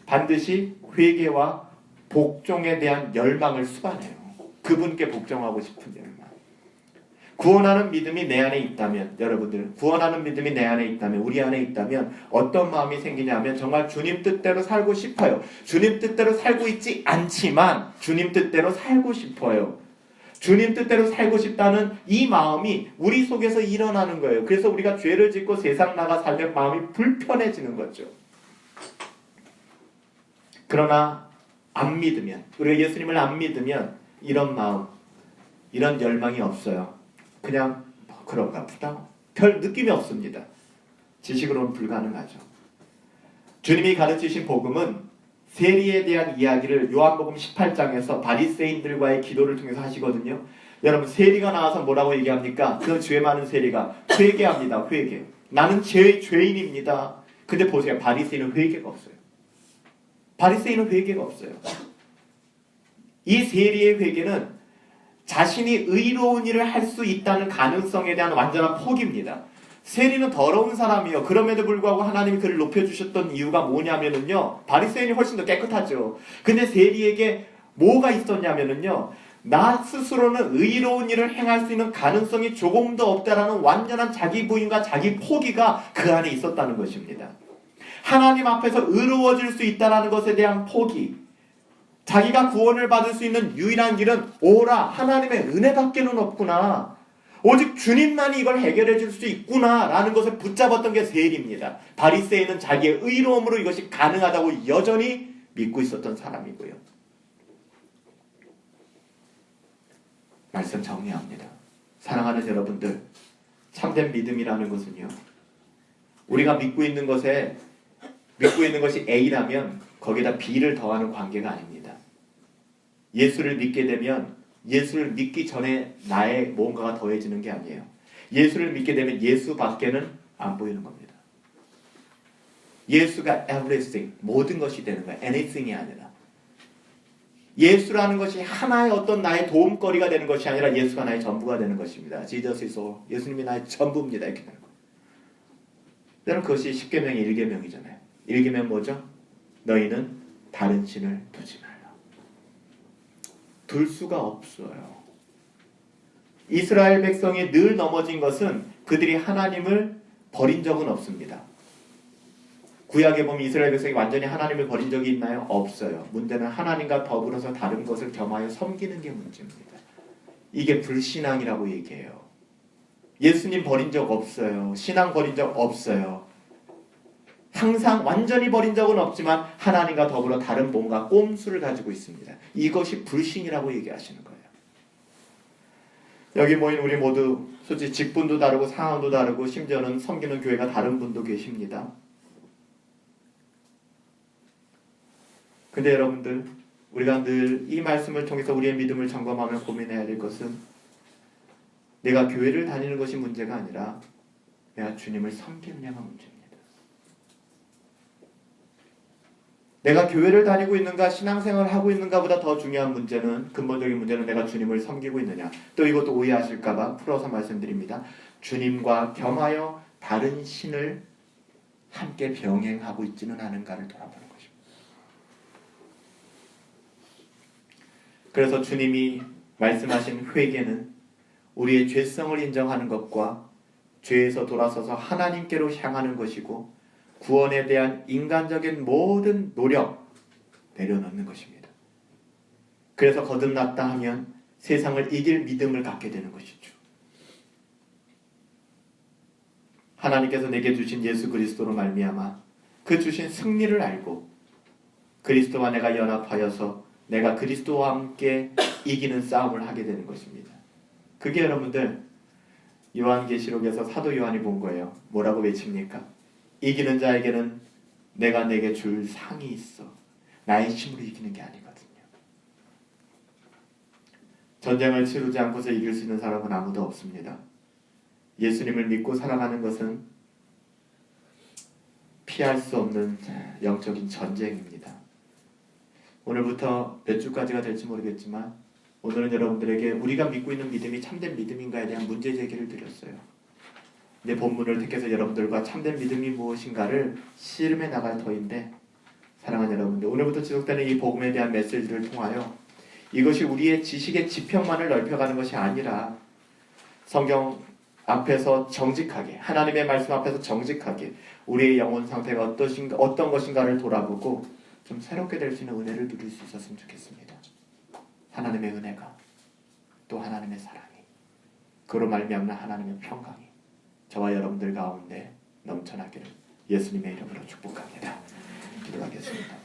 반드시 회개와 복종에 대한 열망을 수반해요. 그분께 복종하고 싶은 열망. 구원하는 믿음이 내 안에 있다면 여러분들 구원하는 믿음이 내 안에 있다면 우리 안에 있다면 어떤 마음이 생기냐면 정말 주님 뜻대로 살고 싶어요. 주님 뜻대로 살고 있지 않지만 주님 뜻대로 살고 싶어요. 주님 뜻대로 살고 싶다는 이 마음이 우리 속에서 일어나는 거예요. 그래서 우리가 죄를 짓고 세상 나가 살면 마음이 불편해지는 거죠. 그러나 안 믿으면 우리가 예수님을 안 믿으면 이런 마음, 이런 열망이 없어요. 그냥 그런가 보다. 별 느낌이 없습니다. 지식으로는 불가능하죠. 주님이 가르치신 복음은 세리에 대한 이야기를 요한복음 18장에서 바리새인들과의 기도를 통해서 하시거든요. 여러분 세리가 나와서 뭐라고 얘기합니까? 그 죄 많은 세리가 회개합니다. 회개. 나는 죄인입니다. 근데 보세요. 바리새인은 회개가 없어요. 바리새인은 회개가 없어요. 이 세리의 회개는 자신이 의로운 일을 할 수 있다는 가능성에 대한 완전한 포기입니다. 세리는 더러운 사람이요. 그럼에도 불구하고 하나님이 그를 높여주셨던 이유가 뭐냐면은요. 바리새인이 훨씬 더 깨끗하죠. 근데 세리에게 뭐가 있었냐면은요. 나 스스로는 의로운 일을 행할 수 있는 가능성이 조금 더 없다라는 완전한 자기 부인과 자기 포기가 그 안에 있었다는 것입니다. 하나님 앞에서 의로워질 수 있다는 것에 대한 포기. 자기가 구원을 받을 수 있는 유일한 길은 오라 하나님의 은혜밖에는 없구나. 오직 주님만이 이걸 해결해 줄 수 있구나 라는 것을 붙잡았던 게 세리입니다. 바리새인은 자기의 의로움으로 이것이 가능하다고 여전히 믿고 있었던 사람이고요. 말씀 정리합니다. 사랑하는 여러분들, 참된 믿음이라는 것은요. 우리가 믿고 있는 것이 A라면 거기다 B를 더하는 관계가 아닙니다. 예수를 믿게 되면 예수를 믿기 전에 나의 뭔가가 더해지는 게 아니에요. 예수를 믿게 되면 예수밖에는 안 보이는 겁니다. 예수가 everything, 모든 것이 되는 거예요. anything이 아니라. 예수라는 것이 하나의 어떤 나의 도움거리가 되는 것이 아니라 예수가 나의 전부가 되는 것입니다. Jesus is all. 예수님이 나의 전부입니다. 이렇게 되는 거예요. 여러분 그것이 10계명의 1계명이잖아요. 1계명 뭐죠? 너희는 다른 신을 두지 말라. 둘 수가 없어요. 이스라엘 백성이 늘 넘어진 것은 그들이 하나님을 버린 적은 없습니다. 구약에 보면 이스라엘 백성이 완전히 하나님을 버린 적이 있나요? 없어요. 문제는 하나님과 더불어서 다른 것을 겸하여 섬기는 게 문제입니다. 이게 불신앙이라고 얘기해요. 예수님 버린 적 없어요. 신앙 버린 적 없어요. 항상 완전히 버린 적은 없지만 하나님과 더불어 다른 뭔가 꼼수를 가지고 있습니다. 이것이 불신이라고 얘기하시는 거예요. 여기 모인 우리 모두 솔직히 직분도 다르고 상황도 다르고 심지어는 섬기는 교회가 다른 분도 계십니다. 근데 여러분들, 우리가 늘 이 말씀을 통해서 우리의 믿음을 점검하며 고민해야 될 것은 내가 교회를 다니는 것이 문제가 아니라 내가 주님을 섬기느냐가 문제입니다. 내가 교회를 다니고 있는가 신앙생활을 하고 있는가 보다 더 중요한 문제는, 근본적인 문제는 내가 주님을 섬기고 있느냐. 또 이것도 오해하실까 봐 풀어서 말씀드립니다. 주님과 겸하여 다른 신을 함께 병행하고 있지는 않은가를 돌아보는 것입니다. 그래서 주님이 말씀하신 회개는 우리의 죄성을 인정하는 것과 죄에서 돌아서서 하나님께로 향하는 것이고 구원에 대한 인간적인 모든 노력 내려놓는 것입니다. 그래서 거듭났다 하면 세상을 이길 믿음을 갖게 되는 것이죠. 하나님께서 내게 주신 예수 그리스도로 말미암아 그 주신 승리를 알고 그리스도와 내가 연합하여서 내가 그리스도와 함께 이기는 싸움을 하게 되는 것입니다. 그게 여러분들 요한계시록에서 사도 요한이 본 거예요. 뭐라고 외칩니까? 이기는 자에게는 내가 내게 줄 상이 있어. 나의 힘으로 이기는 게 아니거든요. 전쟁을 치르지 않고서 이길 수 있는 사람은 아무도 없습니다. 예수님을 믿고 살아가는 것은 피할 수 없는 영적인 전쟁입니다. 오늘부터 몇 주까지가 될지 모르겠지만 오늘은 여러분들에게 우리가 믿고 있는 믿음이 참된 믿음인가에 대한 문제 제기를 드렸어요. 내 본문을 택해서 여러분들과 참된 믿음이 무엇인가를 씨름해 나갈 터인데, 사랑하는 여러분들, 오늘부터 지속되는 이 복음에 대한 메시지를 통하여 이것이 우리의 지식의 지평만을 넓혀가는 것이 아니라 성경 앞에서 정직하게, 하나님의 말씀 앞에서 정직하게 우리의 영혼 상태가 어떤 것인가를 돌아보고 좀 새롭게 될 수 있는 은혜를 누릴 수 있었으면 좋겠습니다. 하나님의 은혜가, 또 하나님의 사랑이, 그로 말미암는 하나님의 평강이 저와 여러분들 가운데 넘쳐나기를 예수님의 이름으로 축복합니다. 기도하겠습니다.